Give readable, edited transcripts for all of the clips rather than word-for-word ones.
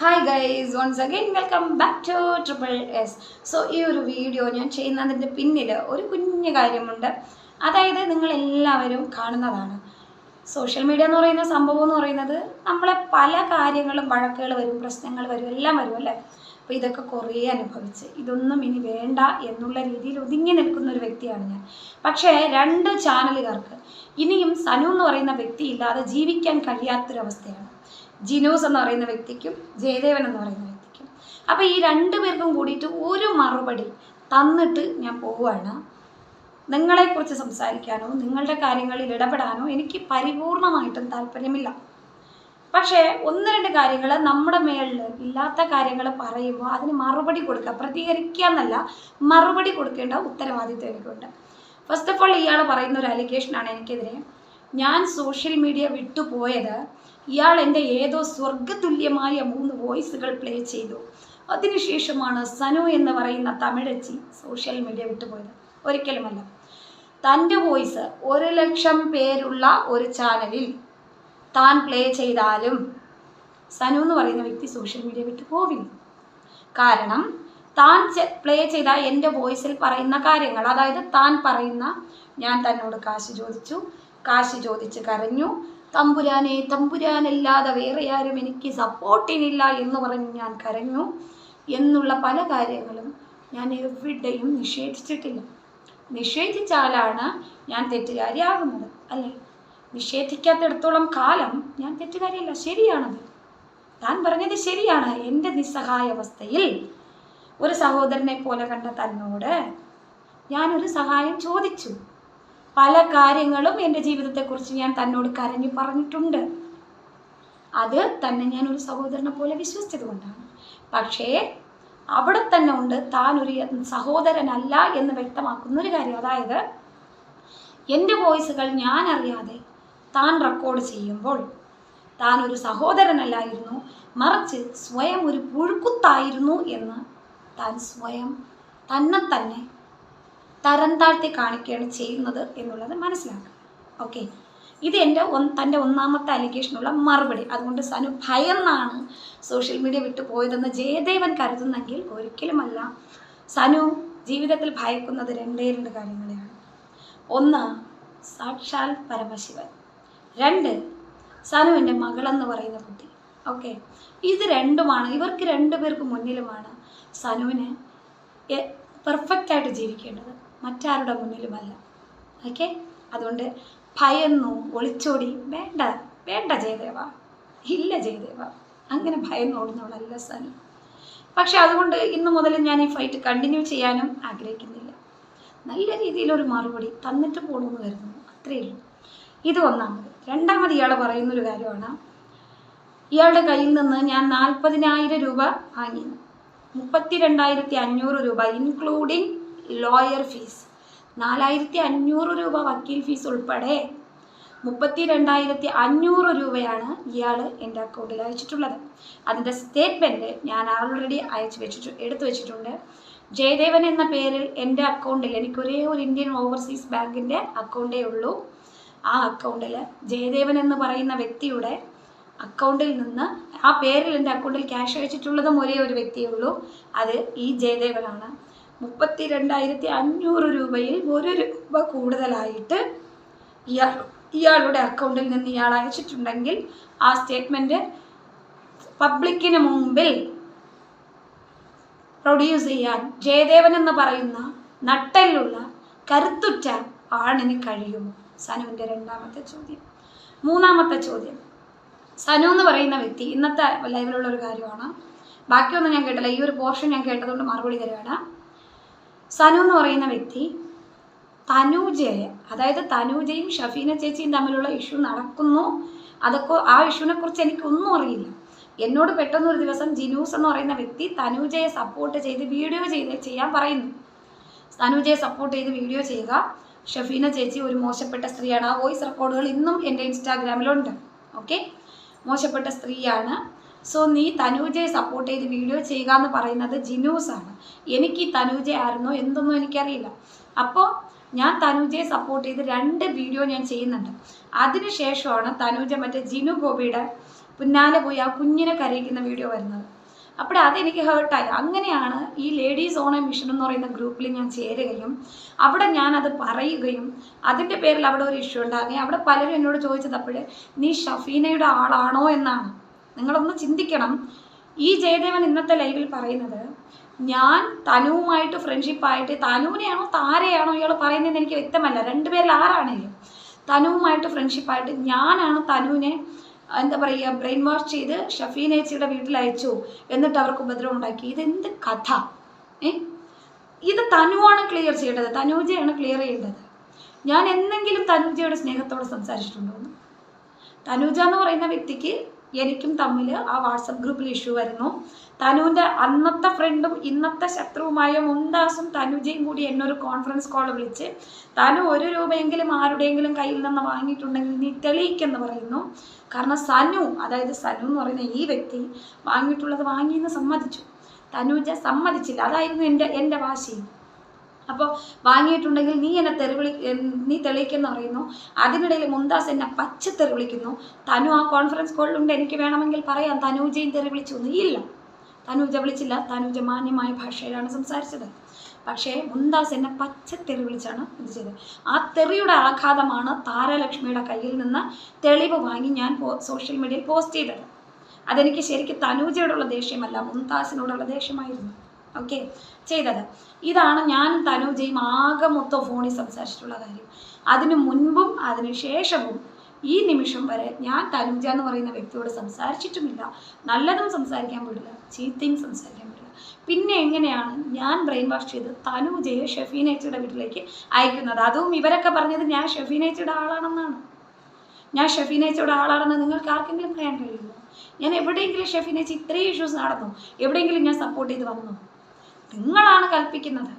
Hi guys, once again welcome back to triple S. So ഈ ഒരു video ഞാൻ ചെയ്യുന്നതിൻ്റെ പിന്നിൽ ഒരു കുഞ്ഞു കാര്യമുണ്ട്. അതായത് നിങ്ങളെല്ലാവരും കാണുന്നതാണ് സോഷ്യൽ മീഡിയ എന്ന് പറയുന്ന സംഭവം എന്ന് പറയുന്നത് നമ്മളെ പല കാര്യങ്ങളും വഴക്കുകൾ വരും, പ്രശ്നങ്ങൾ വരും, എല്ലാം വരും അല്ലേ. അപ്പോൾ ഇതൊക്കെ കുറേ അനുഭവിച്ച് ഇതൊന്നും ഇനി വേണ്ട എന്നുള്ള രീതിയിൽ ഒതുങ്ങി നിൽക്കുന്ന ഒരു വ്യക്തിയാണ് ഞാൻ. പക്ഷേ 2 ചാനലുകാർക്ക് ഇനിയും സനു എന്ന് പറയുന്ന വ്യക്തി ഇല്ലാതെ ജീവിക്കാൻ കഴിയാത്തൊരവസ്ഥയാണ്. ജിനൂസ് എന്ന് പറയുന്ന വ്യക്തിക്കും ജയദേവൻ എന്ന് പറയുന്ന വ്യക്തിക്കും. അപ്പോൾ ഈ 2 പേർക്കും കൂടിയിട്ട് ഒരു മറുപടി തന്നിട്ട് ഞാൻ പോവുകയാണ്. നിങ്ങളെക്കുറിച്ച് സംസാരിക്കാനോ നിങ്ങളുടെ കാര്യങ്ങളിൽ ഇടപെടാനോ എനിക്ക് പരിപൂർണമായിട്ടും താല്പര്യമില്ല. പക്ഷേ 1-2 കാര്യങ്ങൾ നമ്മുടെ മേളിൽ ഇല്ലാത്ത കാര്യങ്ങൾ പറയുമ്പോൾ അതിന് മറുപടി കൊടുക്കുക, പ്രതികരിക്കുക എന്നല്ല, മറുപടി കൊടുക്കേണ്ട ഉത്തരവാദിത്വം എനിക്കുണ്ട്. ഫസ്റ്റ് ഓഫ് ഓൾ ഇയാൾ പറയുന്ന ഒരു അലിഗേഷനാണ് എനിക്കെതിരെ. ഞാൻ സോഷ്യൽ മീഡിയ വിട്ടുപോയത് ഇയാൾ എൻ്റെ ഏതോ സ്വർഗതുല്യമായ 3 വോയിസുകൾ പ്ലേ ചെയ്തു. അതിനുശേഷമാണ് സനു എന്ന് പറയുന്ന തമിഴച്ചി സോഷ്യൽ മീഡിയ വിട്ടുപോയത്. ഒരിക്കലുമല്ല. തൻ്റെ വോയിസ് 1 ലക്ഷം പേരുള്ള ഒരു ചാനലിൽ താൻ പ്ലേ ചെയ്താലും സനു എന്ന് പറയുന്ന വ്യക്തി സോഷ്യൽ മീഡിയ വിട്ടു പോവില്ല. കാരണം താൻ പ്ലേ ചെയ്ത എൻ്റെ വോയിസിൽ പറയുന്ന കാര്യങ്ങൾ, അതായത് താൻ പറയുന്ന ഞാൻ തന്നോട് കാശ് ചോദിച്ചു, കാശ് ചോദിച്ച് കരഞ്ഞു, തമ്പുരാനെ തമ്പുരാനല്ലാതെ വേറെ ആരും എനിക്ക് സപ്പോർട്ടിനില്ല എന്ന് പറഞ്ഞ് ഞാൻ കരഞ്ഞു എന്നുള്ള പല കാര്യങ്ങളും ഞാൻ എവിടെയും നിഷേധിച്ചിട്ടില്ല. നിഷേധിച്ചാലാണ് ഞാൻ തെറ്റുകാരിയാകുന്നത് അല്ലേ. നിഷേധിക്കാത്തിടത്തോളം കാലം ഞാൻ തെറ്റുകാരിയല്ല. ശരിയാണത്, താൻ പറഞ്ഞത് ശരിയാണ്. എൻ്റെ നിസ്സഹായാവസ്ഥയിൽ ഒരു സഹോദരനെ പോലെ കണ്ട തന്നോട് ഞാനൊരു സഹായം ചോദിച്ചു. പല കാര്യങ്ങളും എൻ്റെ ജീവിതത്തെക്കുറിച്ച് ഞാൻ തന്നോട് കരഞ്ഞു പറഞ്ഞിട്ടുണ്ട്. അത് തന്നെ ഞാൻ ഒരു സഹോദരനെ പോലെ വിശ്വസിച്ചത് കൊണ്ടാണ്. പക്ഷേ അവിടെ തന്നെ ഉണ്ട് താൻ ഒരു സഹോദരനല്ല എന്ന് വ്യക്തമാക്കുന്ന ഒരു കാര്യം. അതായത് എൻ്റെ വോയിസുകൾ ഞാൻ അറിയാതെ താൻ റെക്കോർഡ് ചെയ്യുമ്പോൾ താൻ ഒരു സഹോദരനല്ലായിരുന്നു, മറിച്ച് സ്വയം ഒരു പുഴുക്കുത്തായിരുന്നു എന്ന് താൻ സ്വയം തന്നെ തരം താഴ്ത്തി കാണിക്കുകയാണ് ചെയ്യുന്നത് എന്നുള്ളത് മനസ്സിലാക്കുക. ഓക്കെ, ഇത് തൻ്റെ 1ാമത്തെ അലിഗേഷനുള്ള മറുപടി. അതുകൊണ്ട് സനു ഭയന്നാണ് സോഷ്യൽ മീഡിയ വിട്ടു പോയതെന്ന് ജയദേവൻ കരുതുന്നെങ്കിൽ ഒരിക്കലുമല്ല. സനു ജീവിതത്തിൽ ഭയക്കുന്നത് 2 കാര്യങ്ങളെയാണ്. 1 സാക്ഷാൽ പരമശിവൻ, 2 സനുവിൻ്റെ മകളെന്ന് പറയുന്ന കുട്ടി. ഓക്കെ, ഇത് 2മാണ് ഇവർക്ക് 2 പേർക്ക് മുന്നിലുമാണ് സനുവിന് പെർഫെക്റ്റായിട്ട് ജീവിക്കേണ്ടത്, മറ്റാരുടെ മുന്നിലുമല്ല. ഓക്കെ, അതുകൊണ്ട് ഭയന്നു ഒളിച്ചോടി വേണ്ട ജയദേവ, ഇല്ല ജയദേവ, അങ്ങനെ ഭയന്ന് ഓടുന്നവളല്ല സനു. പക്ഷെ അതുകൊണ്ട് ഇന്നു മുതൽ ഞാൻ ഈ ഫൈറ്റ് കണ്ടിന്യൂ ചെയ്യാനും ആഗ്രഹിക്കുന്നില്ല. നല്ല രീതിയിലൊരു മറുപടി തന്നിട്ട് പോകണമെന്ന് കരുതുന്നു, അത്രയേ ഉള്ളൂ. ഇത് 1ാമത്. 2ാമത് ഇയാൾ പറയുന്നൊരു കാര്യമാണ്, ഇയാളുടെ കയ്യിൽ നിന്ന് ഞാൻ 40,000 രൂപ വാങ്ങി, 32,500 രൂപ ഇൻക്ലൂഡിങ് ലോയർ ഫീസ്, 4,500 രൂപ വക്കീൽ ഫീസ് ഉൾപ്പെടെ 32,500 രൂപയാണ് ഇയാൾ എൻ്റെ അക്കൗണ്ടിൽ അയച്ചിട്ടുള്ളത്. അതിൻ്റെ സ്റ്റേറ്റ്മെൻറ്റ് ഞാൻ ആൾറെഡി എടുത്തു വെച്ചിട്ടുണ്ട്. ജയദേവൻ എന്ന പേരിൽ എൻ്റെ അക്കൗണ്ടിൽ എനിക്ക് ഒരേ ഒരു ഇന്ത്യൻ ഓവർസീസ് ബാങ്കിൻ്റെ അക്കൗണ്ടേ ഉള്ളൂ. ആ അക്കൗണ്ടിൽ ജയദേവൻ എന്ന് പറയുന്ന വ്യക്തിയുടെ അക്കൗണ്ടിൽ നിന്ന് ആ പേരിൽ എൻ്റെ അക്കൗണ്ടിൽ ക്യാഷ് അയച്ചിട്ടുള്ളതും ഒരേ ഒരു വ്യക്തിയേ ഉള്ളൂ, അത് ഈ ജയദേവനാണ്. 32,500 രൂപയിൽ 1 രൂപ കൂടുതലായിട്ട് ഇയാളുടെ അക്കൗണ്ടിൽ നിന്ന് ഇയാൾ അയച്ചിട്ടുണ്ടെങ്കിൽ ആ സ്റ്റേറ്റ്മെൻറ്റ് പബ്ലിക്കിന് മുമ്പിൽ പ്രൊഡ്യൂസ് ചെയ്യാൻ ജയദേവൻ എന്ന് പറയുന്ന നട്ടലുള്ള കരുത്തുറ്റ ആണിന് കഴിയുമോ? സനുവിൻ്റെ 2ാമത്തെ ചോദ്യം. 3ാമത്തെ ചോദ്യം, സനു എന്ന് പറയുന്ന വ്യക്തി ഇന്നത്തെ ലൈവിലുള്ള ഒരു കാര്യമാണ്. ബാക്കിയൊന്നും ഞാൻ കേട്ടില്ല, ഈ ഒരു പോർഷൻ ഞാൻ കേട്ടതുകൊണ്ട് മറുപടി തരുവാണ്. സനു എന്ന് പറയുന്ന വ്യക്തി തനൂജയെ, അതായത് തനൂജയും ഷഫീന ചേച്ചിയും തമ്മിലുള്ള ഇഷ്യൂ നടക്കുന്നു, അതൊക്കെ ആ ഇഷ്യൂവിനെ കുറിച്ച് എനിക്കൊന്നും അറിയില്ല. എന്നോട് പെട്ടെന്നൊരു ദിവസം ജിനൂസ് എന്ന് പറയുന്ന വ്യക്തി തനൂജയെ സപ്പോർട്ട് ചെയ്ത് വീഡിയോ ചെയ്യാൻ പറയുന്നു. തനൂജയെ സപ്പോർട്ട് ചെയ്ത് വീഡിയോ ചെയ്യുക, ഷഫീന ചേച്ചി ഒരു മോശപ്പെട്ട സ്ത്രീയാണ്. ആ വോയിസ് റെക്കോർഡുകൾ ഇന്നും എൻ്റെ ഇൻസ്റ്റാഗ്രാമിലുണ്ട്. ഓക്കെ, മോശപ്പെട്ട സ്ത്രീയാണ്. സോ നീ തനൂജയെ സപ്പോർട്ട് ചെയ്ത് വീഡിയോ ചെയ്യുക എന്ന് പറയുന്നത് ജിനൂസാണ്. എനിക്ക് തനൂജ ആയിരുന്നോ എന്തൊന്നും എനിക്കറിയില്ല. അപ്പോൾ ഞാൻ തനൂജയെ സപ്പോർട്ട് ചെയ്ത് 2 വീഡിയോ ഞാൻ ചെയ്യുന്നുണ്ട്. അതിനുശേഷമാണ് തനൂജ മറ്റേ ജിനു ഗോപിയുടെ പിന്നാലെ പോയി ആ കുഞ്ഞിനെ കരയിക്കുന്ന വീഡിയോ വരുന്നത്. അപ്പോൾ അതെനിക്ക് ഹേർട്ടായി. അങ്ങനെയാണ് ഈ ലേഡീസ് ഓൺ എ മിഷൻ എന്ന് പറയുന്ന ഗ്രൂപ്പിൽ ഞാൻ ചേരുകയും അവിടെ ഞാനത് പറയുകയും അതിൻ്റെ പേരിൽ അവിടെ ഒരു ഇഷ്യൂ ഉണ്ടാകുകയും അവിടെ പലരും എന്നോട് ചോദിച്ചതപ്പോൾ നീ ഷഫീനയുടെ ആളാണോ എന്നാണ്. നിങ്ങളൊന്ന് ചിന്തിക്കണം. ഈ ജയദേവൻ ഇന്നത്തെ ലൈവിൽ പറയുന്നത് ഞാൻ തനുവുമായിട്ട് ഫ്രണ്ട്ഷിപ്പായിട്ട്, തനുവിനെയാണോ താരയാണോ ഇയാൾ പറയുന്നതെന്ന് എനിക്ക് വ്യക്തമല്ല, രണ്ടുപേരിൽ ആരാണെങ്കിലും തനുവുമായിട്ട് ഫ്രണ്ട്ഷിപ്പായിട്ട് ഞാനാണ് തനുവിനെ എന്താ പറയുക ബ്രെയിൻ വാഷ് ചെയ്ത് ഷഫീനേച്ചിയുടെ വീട്ടിൽ അയച്ചു, എന്നിട്ട് അവർക്ക് ഉപദ്രവം ഉണ്ടാക്കി. ഇതെന്ത് കഥ? ഇത് തനുവാണ് ക്ലിയർ ചെയ്യേണ്ടത്, തനൂജയാണ് ക്ലിയർ ചെയ്യേണ്ടത്. ഞാൻ എന്തെങ്കിലും തനൂജയുടെ സ്നേഹത്തോടെ സംസാരിച്ചിട്ടുണ്ടോ? തനൂജ എന്ന് പറയുന്ന വ്യക്തിക്ക് എനിക്കും തമ്മിൽ ആ വാട്സപ്പ് ഗ്രൂപ്പിൽ ഇഷ്യൂ വരുന്നു. തനുവിൻ്റെ അന്നത്തെ ഫ്രണ്ടും ഇന്നത്തെ ശത്രുവുമായ മുംതാസും തനുജയും കൂടി എന്നൊരു കോൺഫറൻസ് കോൾ വിളിച്ച് തനു 1 രൂപയെങ്കിലും ആരുടെയെങ്കിലും കയ്യിൽ നിന്ന് വാങ്ങിയിട്ടുണ്ടെങ്കിൽ നീ തെളിയിക്കെന്ന് പറയുന്നു. കാരണം സനു, അതായത് സനു എന്ന് പറയുന്ന ഈ വ്യക്തി വാങ്ങിയിട്ടുള്ളത് വാങ്ങിയെന്ന് സമ്മതിച്ചു. തനുജ സമ്മതിച്ചില്ല. അതായിരുന്നു എൻ്റെ വാശി. അപ്പോൾ വാങ്ങിയിട്ടുണ്ടെങ്കിൽ നീ തെളിയിക്കെന്ന് പറയുന്നു. അതിനിടയിൽ മുംതാസ് എന്നെ പച്ചത്തെറി വിളിക്കുന്നു. തനു ആ കോൺഫറൻസ് കോളിലുണ്ട്, എനിക്ക് വേണമെങ്കിൽ പറയാം തനൂജയും തെറി വിളിച്ചു. ഇല്ല, തനൂജ വിളിച്ചില്ല. തനൂജ മാന്യമായ ഭാഷയിലാണ് സംസാരിച്ചത്. പക്ഷേ മുംതാസ് എന്നെ പച്ചത്തെറി വിളിച്ചാണ് ഇത് ചെയ്തത്. ആ തെറിയുടെ ആഘാതമാണ് താരലക്ഷ്മിയുടെ കയ്യിൽ നിന്ന് തെളിവ് വാങ്ങി ഞാൻ സോഷ്യൽ മീഡിയയിൽ പോസ്റ്റ് ചെയ്തത്. അതെനിക്ക് ശരിക്കും തനൂജയോടുള്ള ദേഷ്യമല്ല, മുംതാസിനോടുള്ള ദേഷ്യമായിരുന്നു. ഓക്കെ, ചെയ്തത് ഇതാണ്. ഞാനും തനൂജയും ആകെ മൊത്തം ഫോണിൽ സംസാരിച്ചിട്ടുള്ള കാര്യം. അതിനു മുൻപും അതിനു ശേഷവും ഈ നിമിഷം വരെ ഞാൻ തനൂജ എന്ന് പറയുന്ന വ്യക്തിയോട് സംസാരിച്ചിട്ടുമില്ല. നല്ലതും സംസാരിക്കാൻ പറ്റില്ല, ചീത്തയും സംസാരിക്കാൻ പറ്റില്ല. പിന്നെ എങ്ങനെയാണ് ഞാൻ ബ്രെയിൻ വാഷ് ചെയ്ത് തനൂജയെ ഷഫീനേച്ചിയുടെ വീട്ടിലേക്ക് അയക്കുന്നത്? അതും ഇവരൊക്കെ പറഞ്ഞത് ഞാൻ ഷഫീനേച്ചിയുടെ ആളാണെന്നാണ്. ഞാൻ ഷഫീനേച്ചിയുടെ ആളാണെന്ന് നിങ്ങൾക്ക് ആർക്കെങ്കിലും പറയാൻ കഴിയുമോ? ഞാൻ എവിടെയെങ്കിലും ഷഫീനേച്ചി ഇത്രയും ഇഷ്യൂസ് നടന്നു എവിടെയെങ്കിലും ഞാൻ സപ്പോർട്ട് ചെയ്ത് വന്നു? നിങ്ങളാണ് കൽപ്പിക്കുന്നത്.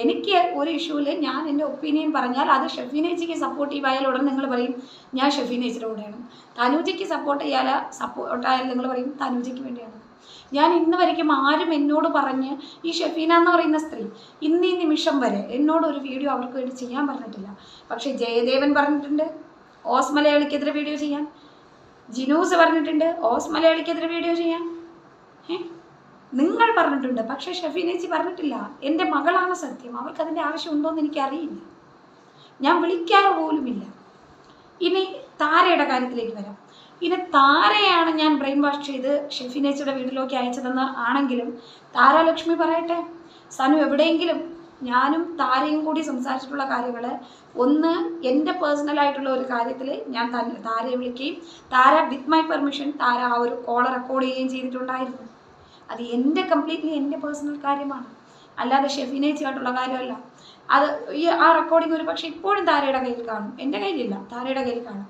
എനിക്ക് ഒരു ഇഷ്യൂവിൽ ഞാൻ എൻ്റെ ഒപ്പീനിയൻ പറഞ്ഞാൽ അത് ഷഫീനേച്ചിക്ക് സപ്പോർട്ടീവ് ആയാൽ ഉടൻ നിങ്ങൾ പറയും ഞാൻ ഷഫീനേച്ചിയുടെ കൂടെയാണ്. തനൂജയ്ക്ക് സപ്പോർട്ടായാൽ നിങ്ങൾ പറയും തനൂജയ്ക്ക് വേണ്ടിയാണ്. ഞാൻ ഇന്ന് വരയ്ക്കും ആരും എന്നോട് പറഞ്ഞ് ഈ ഷഫീന എന്ന് പറയുന്ന സ്ത്രീ ഈ നിമിഷം വരെ എന്നോട് ഒരു വീഡിയോ അവർക്ക് വേണ്ടി ചെയ്യാൻ പറഞ്ഞിട്ടില്ല. പക്ഷേ ജയദേവൻ പറഞ്ഞിട്ടുണ്ട് ഓസ് മലയാളിക്കെതിരെ വീഡിയോ ചെയ്യാൻ. ജിനൂസ് പറഞ്ഞിട്ടുണ്ട് ഓസ് മലയാളിക്കെതിരെ വീഡിയോ ചെയ്യാൻ. നിങ്ങൾ പറഞ്ഞിട്ടുണ്ട്, പക്ഷേ ഷഫീനേച്ചി പറഞ്ഞിട്ടില്ല. എൻ്റെ മകളാണ് സത്യം. അവർക്ക് അതിൻ്റെ ആവശ്യമുണ്ടോ എന്ന് എനിക്കറിയില്ല. ഞാൻ വിളിക്കാറ് പോലുമില്ല. ഇനി താരയുടെ കാര്യത്തിലേക്ക് വരാം. ഇനി താരയാണ് ഞാൻ ബ്രെയിൻ വാഷ് ചെയ്ത് ഷഫീനേച്ചിയുടെ വീട്ടിലേക്ക് അയച്ചതെന്ന് ആണെങ്കിലും താരാലക്ഷ്മി പറയട്ടെ. സനു എവിടെയെങ്കിലും ഞാനും താരയും കൂടി സംസാരിച്ചിട്ടുള്ള കാര്യങ്ങൾ, ഒന്ന് എൻ്റെ പേഴ്സണലായിട്ടുള്ള ഒരു കാര്യത്തിൽ ഞാൻ താരയെ വിളിക്കുകയും താര വിത്ത് മൈ പെർമിഷൻ താര ആ ഒരു കോൾ റെക്കോർഡ് ചെയ്യുകയും ചെയ്തിട്ടുണ്ടായിരുന്നു. അത് കംപ്ലീറ്റ്ലി എൻ്റെ പേഴ്സണൽ കാര്യമാണ്, അല്ലാതെ ഷഫീനേച്ചിയായിട്ടുള്ള കാര്യമല്ല. അത് ആ റെക്കോർഡിംഗ് ഒരു പക്ഷേ ഇപ്പോഴും താരയുടെ കയ്യിൽ കാണും, എൻ്റെ കയ്യിലില്ല, താരയുടെ കയ്യിൽ കാണും.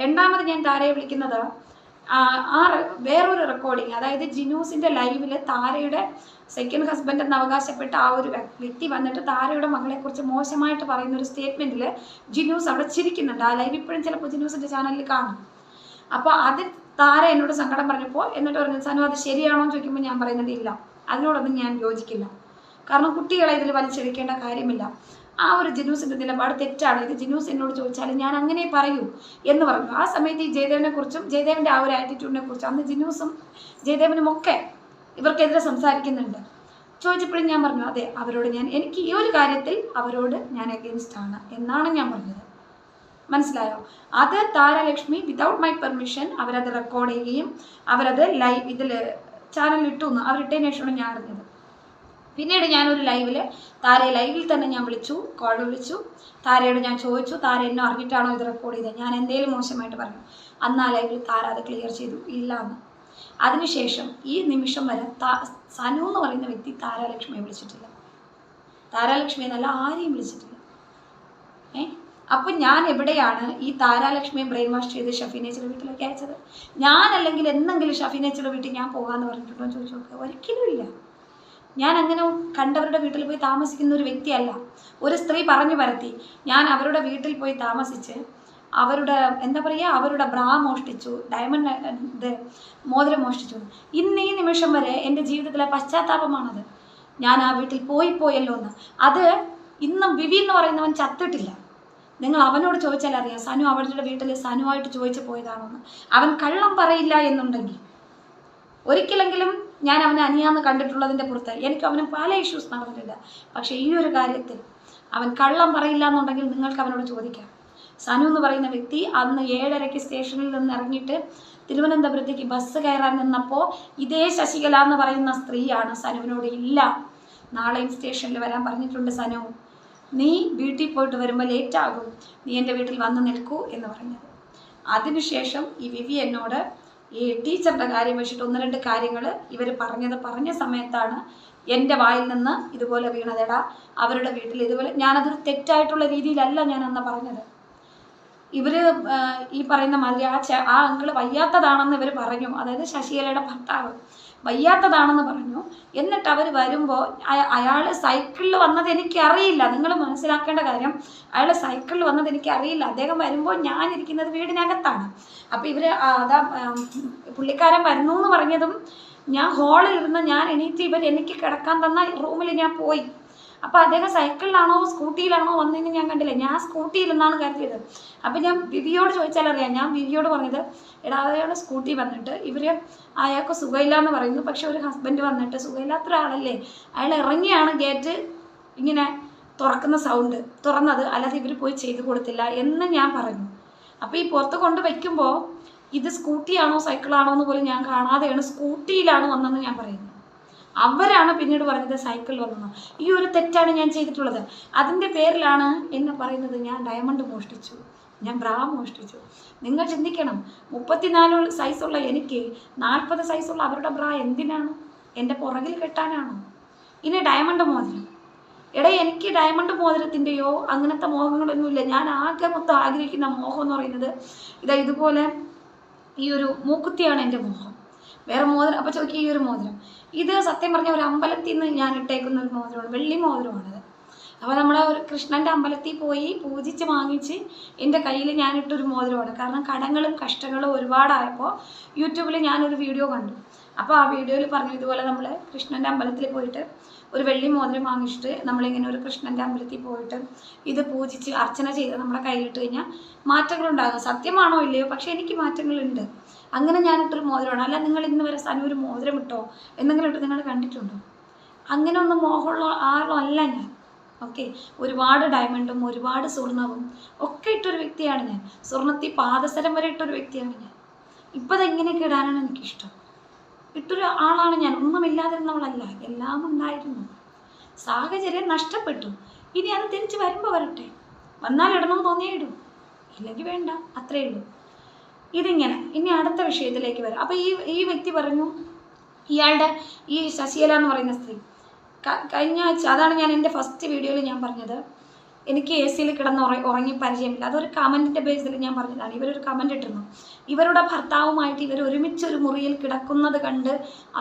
രണ്ടാമത് ഞാൻ താരയെ വിളിക്കുന്നത് വേറൊരു റെക്കോർഡിങ്, അതായത് ജിനൂസിൻ്റെ ലൈവിൽ താരയുടെ സെക്കൻഡ് ഹസ്ബൻഡ് എന്ന് അവകാശപ്പെട്ട ആ ഒരു വ്യക്തി വന്നിട്ട് താരയുടെ മകളെക്കുറിച്ച് മോശമായിട്ട് പറയുന്ന ഒരു സ്റ്റേറ്റ്മെൻറ്റിൽ ജിനൂസ് അവിടെ ചിരിക്കുന്നുണ്ട്. ആ ലൈവ് ഇപ്പോഴും ചിലപ്പോൾ ജിനൂസിൻ്റെ ചാനലിൽ കാണും. അപ്പോൾ അത് താര എന്നോട് സങ്കടം പറഞ്ഞപ്പോൾ എന്നിട്ട് പറഞ്ഞു സനു അത് ശരിയാണോ എന്ന് ചോദിക്കുമ്പോൾ ഞാൻ പറയുന്നത് ഇല്ല, അതിനോടൊന്നും ഞാൻ യോജിക്കില്ല. കാരണം കുട്ടികളെ ഇതിൽ വലിച്ചെടുക്കേണ്ട കാര്യമില്ല. ആ ഒരു ജിനൂസിൻ്റെ നിലപാട് തെറ്റാണ്. ഇത് ജിനൂസ് എന്നോട് ചോദിച്ചാൽ ഞാൻ അങ്ങനെ പറയൂ എന്ന് പറഞ്ഞു. ആ സമയത്ത് ഈ ജയദേവനെ കുറിച്ചും ജയദേവൻ്റെ ആ ഒരു ആറ്റിറ്റ്യൂഡിനെ കുറിച്ചും അന്ന് ജിനൂസും ജയദേവനും ഒക്കെ ഇവർക്കെതിരെ സംസാരിക്കുന്നുണ്ട്. ചോദിച്ചപ്പോഴും ഞാൻ പറഞ്ഞു അതെ, അവരോട് എനിക്ക് ഈ ഒരു കാര്യത്തിൽ അവരോട് ഞാൻ അഗെയിൻസ്റ്റ് ആണ് എന്നാണ് ഞാൻ പറഞ്ഞത്. മനസ്സിലായോ? അത് താരലക്ഷ്മി വിതൗട്ട് മൈ പെർമിഷൻ അവരത് റെക്കോർഡ് ചെയ്യുകയും അവരത് ലൈവ് ഇതിൽ ചാനലിൽ ഇട്ടു എന്ന് അവരിട്ടതിന് ശേഷമാണ് ഞാൻ അറിഞ്ഞത്. പിന്നീട് ഞാനൊരു താരയെ ലൈവിൽ തന്നെ ഞാൻ കോൾ വിളിച്ചു. താരയോട് ഞാൻ ചോദിച്ചു താര എന്നെ അറിഞ്ഞിട്ടാണോ ഇത് റെക്കോർഡ് ചെയ്തത്, ഞാൻ എന്തെങ്കിലും മോശമായിട്ട് പറഞ്ഞു. അന്ന് ആ ലൈവിൽ താര അത് ക്ലിയർ ചെയ്തു ഇല്ല എന്ന്. അതിനുശേഷം ഈ നിമിഷം വരെ സനു എന്ന് പറയുന്ന വ്യക്തി താരാലക്ഷ്മിയെ വിളിച്ചിട്ടില്ല. താരാലക്ഷ്മി എന്നല്ല ആരെയും വിളിച്ചിട്ടില്ല. അപ്പം ഞാൻ എവിടെയാണ് ഈ താരാലക്ഷ്മിയെ ബ്രെയിൻ വാഷ് ചെയ്ത് ഷഫീനേച്ചിയുടെ വീട്ടിലേക്ക് അയച്ചത്? ഞാനല്ലെങ്കിൽ എന്തെങ്കിലും ഷഫീനേച്ചിയുടെ വീട്ടിൽ ഞാൻ പോകാമെന്ന് പറഞ്ഞിട്ടുണ്ടോ എന്ന് ചോദിച്ചു നോക്കുക. ഒരിക്കലും ഇല്ല. ഞാൻ അങ്ങനെ കണ്ടവരുടെ വീട്ടിൽ പോയി താമസിക്കുന്ന ഒരു വ്യക്തിയല്ല. ഒരു സ്ത്രീ പറഞ്ഞു പരത്തി ഞാൻ അവരുടെ വീട്ടിൽ പോയി താമസിച്ച് അവരുടെ അവരുടെ ബ്രാ മോഷ്ടിച്ചു, ഡയമണ്ട് മോതിരം മോഷ്ടിച്ചു. ഇന്ന് ഈ നിമിഷം വരെ എൻ്റെ ജീവിതത്തിലെ പശ്ചാത്താപമാണത്. ഞാൻ ആ വീട്ടിൽ പോയല്ലോ എന്ന്. അത് ഇന്നും വിവി എന്ന് പറയുന്നവൻ ചത്തിട്ടില്ല. നിങ്ങൾ അവനോട് ചോദിച്ചാൽ അറിയാം സനു അവളുടെ വീട്ടിൽ സനുവായിട്ട് ചോദിച്ചു പോയതാണോന്ന്. അവൻ കള്ളം പറയില്ല എന്നുണ്ടെങ്കിൽ, ഒരിക്കലെങ്കിലും ഞാൻ അവനെ അനിയാന്ന് കണ്ടിട്ടുള്ളതിൻ്റെ പുറത്ത് എനിക്ക് അവന് പല ഇഷ്യൂസ് നടന്നിട്ടില്ല. പക്ഷേ ഈ ഒരു കാര്യത്തിൽ അവൻ കള്ളം പറയില്ല എന്നുണ്ടെങ്കിൽ നിങ്ങൾക്ക് അവനോട് ചോദിക്കാം. സനു എന്ന് പറയുന്ന വ്യക്തി അന്ന് 7:30 സ്റ്റേഷനിൽ നിന്ന് ഇറങ്ങിയിട്ട് തിരുവനന്തപുരത്തേക്ക് ബസ് കയറാൻ നിന്നപ്പോൾ ഇതേ ശശികല എന്ന് പറയുന്ന സ്ത്രീയാണ് സനുവിനോട് ഇല്ല, നാളെയും സ്റ്റേഷനിൽ വരാൻ പറഞ്ഞിട്ടുണ്ട് സനു, നീ വീട്ടിൽ പോയിട്ട് വരുമ്പോൾ ലേറ്റ് ആകും, നീ എൻ്റെ വീട്ടിൽ വന്ന് നിൽക്കൂ എന്ന് പറഞ്ഞത്. അതിനുശേഷം ഈ വിവി എന്നോട് ഈ ടീച്ചറുടെ കാര്യം വെച്ചിട്ട് 1-2 കാര്യങ്ങൾ ഇവർ പറഞ്ഞ സമയത്താണ് എൻ്റെ വായിൽ നിന്ന് ഇതുപോലെ വീണതെടാ, അവരുടെ വീട്ടിൽ ഇതുപോലെ. ഞാനതൊരു തെറ്റായിട്ടുള്ള രീതിയിലല്ല ഞാൻ അന്ന് പറഞ്ഞത്. ഇവർ ഈ പറയുന്ന മാതിരി ആ അങ്കിള് വയ്യാത്തതാണെന്ന് ഇവർ പറഞ്ഞു. അതായത് ശശികലയുടെ ഭർത്താവ് വയ്യാത്തതാണെന്ന് പറഞ്ഞു. എന്നിട്ട് അവർ വരുമ്പോൾ അയാൾ സൈക്കിളിൽ വന്നത് എനിക്കറിയില്ല. നിങ്ങൾ മനസ്സിലാക്കേണ്ട കാര്യം, അയാൾ സൈക്കിളിൽ വന്നത് എനിക്കറിയില്ല. അദ്ദേഹം വരുമ്പോൾ ഞാനിരിക്കുന്നത് വീടിനകത്താണ്. അപ്പോൾ ഇവർ അതാ പുള്ളിക്കാരൻ വരുന്നു എന്ന് പറഞ്ഞതും ഞാൻ ഹാളിൽ ഇരുന്ന് ഞാൻ എണീറ്റ് എനിക്ക് കിടക്കാൻ തന്ന റൂമിൽ ഞാൻ പോയി. അപ്പോൾ അദ്ദേഹം സൈക്കിളിലാണോ സ്കൂട്ടിയിലാണോ വന്നതെന്ന് ഞാൻ കണ്ടില്ല. ഞാൻ സ്കൂട്ടിയിലെന്നാണ് കരുതിയത്. അപ്പോൾ ഞാൻ വിവിയോട് ചോദിച്ചാൽ അറിയാം. ഞാൻ വിവിയോട് പറഞ്ഞത്, എടാ അയാളുടെ സ്കൂട്ടി വന്നിട്ട് അയാൾക്ക് സുഖമില്ല എന്ന് പറയുന്നു, പക്ഷെ ഒരു ഹസ്ബൻഡ് വന്നിട്ട് സുഖമില്ലാത്ത ഒരാളല്ലേ, അയാൾ ഇറങ്ങിയാണ് ഗേറ്റ് ഇങ്ങനെ തുറക്കുന്ന സൗണ്ട് തുറന്നത്, അല്ലാതെ ഇവർ പോയി ചെയ്തു കൊടുത്തില്ല എന്ന് ഞാൻ പറഞ്ഞു. അപ്പോൾ ഈ പുറത്ത് കൊണ്ട് വയ്ക്കുമ്പോൾ ഇത് സ്കൂട്ടിയാണോ സൈക്കിളാണോ എന്ന് പോലും ഞാൻ കാണാതെയാണ് സ്കൂട്ടിയിലാണ് വന്നതെന്ന് ഞാൻ പറയുന്നു. അവരാണ് പിന്നീട് പറഞ്ഞത് സൈക്കിൾ വന്നു. ഈ ഒരു തെറ്റാണ് ഞാൻ ചെയ്തിട്ടുള്ളത്. അതിൻ്റെ പേരിലാണ് എന്നെ പറയുന്നത് ഞാൻ ഡയമണ്ട് മോഷ്ടിച്ചു, ഞാൻ ബ്രാ മോഷ്ടിച്ചു. നിങ്ങൾ ചിന്തിക്കണം, 34 സൈസുള്ള എനിക്ക് 40 സൈസുള്ള അവരുടെ ബ്രാ എന്തിനാണ്? എൻ്റെ പുറകിൽ കെട്ടാനാണോ? ഇനി ഡയമണ്ട് മോതിരം, എടാ എനിക്ക് ഡയമണ്ട് മോതിരത്തിൻ്റെയോ അങ്ങനത്തെ മോഹങ്ങളൊന്നുമില്ല. ഞാൻ ആകെ മൊത്തം ആഗ്രഹിക്കുന്ന മോഹം എന്ന് പറയുന്നത് ഇതുപോലെ ഈ ഒരു മൂക്കുത്തിയാണ് എൻ്റെ മോഹം. വേറെ മോതിരം അപ്പോൾ ചോദിക്കുക, ഈ ഒരു മോതിരം ഇത് സത്യം പറഞ്ഞ ഒരു അമ്പലത്തിൽ നിന്ന് ഞാൻ ഇട്ടേക്കുന്ന ഒരു മോതിരമാണ്, വെള്ളി മോതിരമാണത്. അപ്പോൾ നമ്മൾ ഒരു കൃഷ്ണൻ്റെ അമ്പലത്തിൽ പോയി പൂജിച്ച് വാങ്ങിച്ച് എൻ്റെ കയ്യിൽ ഞാനിട്ടൊരു മോതിരമാണ്. കാരണം കടങ്ങളും കഷ്ടങ്ങളും ഒരുപാടായപ്പോൾ യൂട്യൂബിൽ ഞാനൊരു വീഡിയോ കണ്ടു. അപ്പോൾ ആ വീഡിയോയിൽ പറഞ്ഞു ഇതുപോലെ നമ്മൾ കൃഷ്ണൻ്റെ അമ്പലത്തിൽ പോയിട്ട് ഒരു വെള്ളി മോതിരം വാങ്ങിച്ചിട്ട് നമ്മളിങ്ങനെ ഒരു കൃഷ്ണൻ്റെ അമ്പലത്തിൽ പോയിട്ട് ഇത് പൂജിച്ച് അർച്ചന ചെയ്ത് നമ്മുടെ കയ്യിലിട്ട് കഴിഞ്ഞാൽ മാറ്റങ്ങളുണ്ടാകും. സത്യമാണോ ഇല്ലയോ, പക്ഷേ എനിക്ക് മാറ്റങ്ങളുണ്ട്. അങ്ങനെ ഞാനിട്ടൊരു മോതിരമാണ്. അല്ല നിങ്ങൾ ഇന്ന് വരെ സനു ഒരു മോതിരം ഇട്ടോ എന്തെങ്കിലും ഇട്ട് നിങ്ങൾ കണ്ടിട്ടുണ്ടോ? അങ്ങനെ ഒന്നും മോഹമുള്ള ആളല്ല ഞാൻ. ഓക്കെ, ഒരുപാട് ഡയമണ്ടും ഒരുപാട് സ്വർണവും ഒക്കെ ഇട്ടൊരു വ്യക്തിയാണ് ഞാൻ. സ്വർണത്തിൽ പാദസരം വരെ ഇട്ടൊരു വ്യക്തിയാണ് ഞാൻ. ഇപ്പം അതെങ്ങനെയൊക്കെ ഇടാനാണ് എനിക്കിഷ്ടം. ഇട്ടൊരു ആളാണ് ഞാൻ. ഒന്നുമില്ലാതിരുന്നവളല്ല, എല്ലാം ഉണ്ടായിരുന്നു. സാഹചര്യം നഷ്ടപ്പെട്ടു. ഇനി അത് തിരിച്ച് വരുമ്പോൾ വരട്ടെ. വന്നാൽ ഇടണമെന്ന് തോന്നിയേ ഇടും, ഇല്ലെങ്കിൽ വേണ്ട, അത്രയേ ഉള്ളൂ. ഇതിങ്ങനെ. ഇനി അടുത്ത വിഷയത്തിലേക്ക് വരാം. അപ്പോൾ ഈ വ്യക്തി പറഞ്ഞു, ഇയാളുടെ ഈ ശശികല എന്ന് പറയുന്ന സ്ത്രീ കഴിഞ്ഞ ആഴ്ച, അതാണ് ഞാൻ എൻ്റെ ഫസ്റ്റ് വീഡിയോയിൽ ഞാൻ പറഞ്ഞത്, എനിക്ക് AC കിടന്ന് ഉറങ്ങി പരിചയമില്ല. അതൊരു കമൻറ്റിൻ്റെ ബേസിൽ ഞാൻ പറഞ്ഞതാണ്. ഇവരൊരു കമൻറ്റ് ഇട്ടിരുന്നു, ഇവരുടെ ഭർത്താവുമായിട്ട് ഇവർ ഒരുമിച്ചൊരു മുറിയിൽ കിടക്കുന്നത് കണ്ട്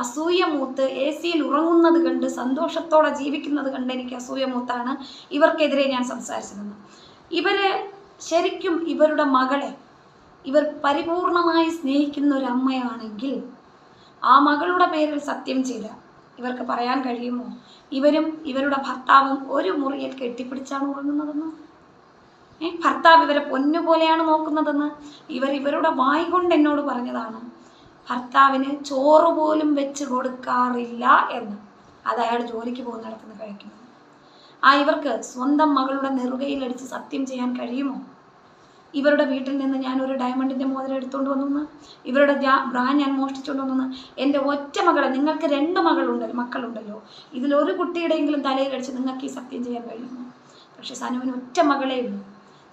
അസൂയ മൂത്ത് AC ഉറങ്ങുന്നത് കണ്ട് സന്തോഷത്തോടെ ജീവിക്കുന്നത് കണ്ട് എനിക്ക് അസൂയ മൂത്താണ് ഇവർക്കെതിരെ ഞാൻ സംസാരിച്ചിരുന്നു. ഇവർ ശരിക്കും ഇവരുടെ മകളെ ഇവർ പരിപൂർണമായി സ്നേഹിക്കുന്ന ഒരു അമ്മയാണെങ്കിൽ ആ മകളുടെ പേരിൽ സത്യം ചെയ്ത ഇവർക്ക് പറയാൻ കഴിയുമോ ഇവരും ഇവരുടെ ഭർത്താവും ഒരു മുറിയിൽ കെട്ടിപ്പിടിച്ചാണ് ഉറങ്ങുന്നതെന്ന്? ഭർത്താവ് ഇവരെ പൊന്നുപോലെയാണ് നോക്കുന്നതെന്ന് ഇവരുടെ വായി കൊണ്ട് എന്നോട് പറഞ്ഞതാണ്. ഭർത്താവിന് ചോറ് പോലും വെച്ച് കൊടുക്കാറില്ല എന്ന്. അത് അയാൾ ജോലിക്ക് പോകുന്നിടത്തുനിന്ന് കഴിക്കുന്നത്. ഇവർക്ക് സ്വന്തം മകളുടെ നെറുകയിലടിച്ച് സത്യം ചെയ്യാൻ കഴിയുമോ? ഇവരുടെ വീട്ടിൽ നിന്ന് ഞാൻ ഒരു ഡയമണ്ടിൻ്റെ മോതിരം എടുത്തുകൊണ്ട് വന്നു, ഇവരുടെ ബ്രാ ഞാൻ മോഷ്ടിച്ചുകൊണ്ട് വന്നു. എൻ്റെ ഒറ്റ മകളെ, നിങ്ങൾക്ക് 2 മക്കളുണ്ടല്ലോ, ഇതിലൊരു കുട്ടിയുടെയെങ്കിലും തലയിലടിച്ച് നിങ്ങൾക്ക് ഈ സത്യം ചെയ്യാൻ കഴിയുമോ? പക്ഷെ സനുവിന് ഒറ്റ മകളേ ഉള്ളൂ.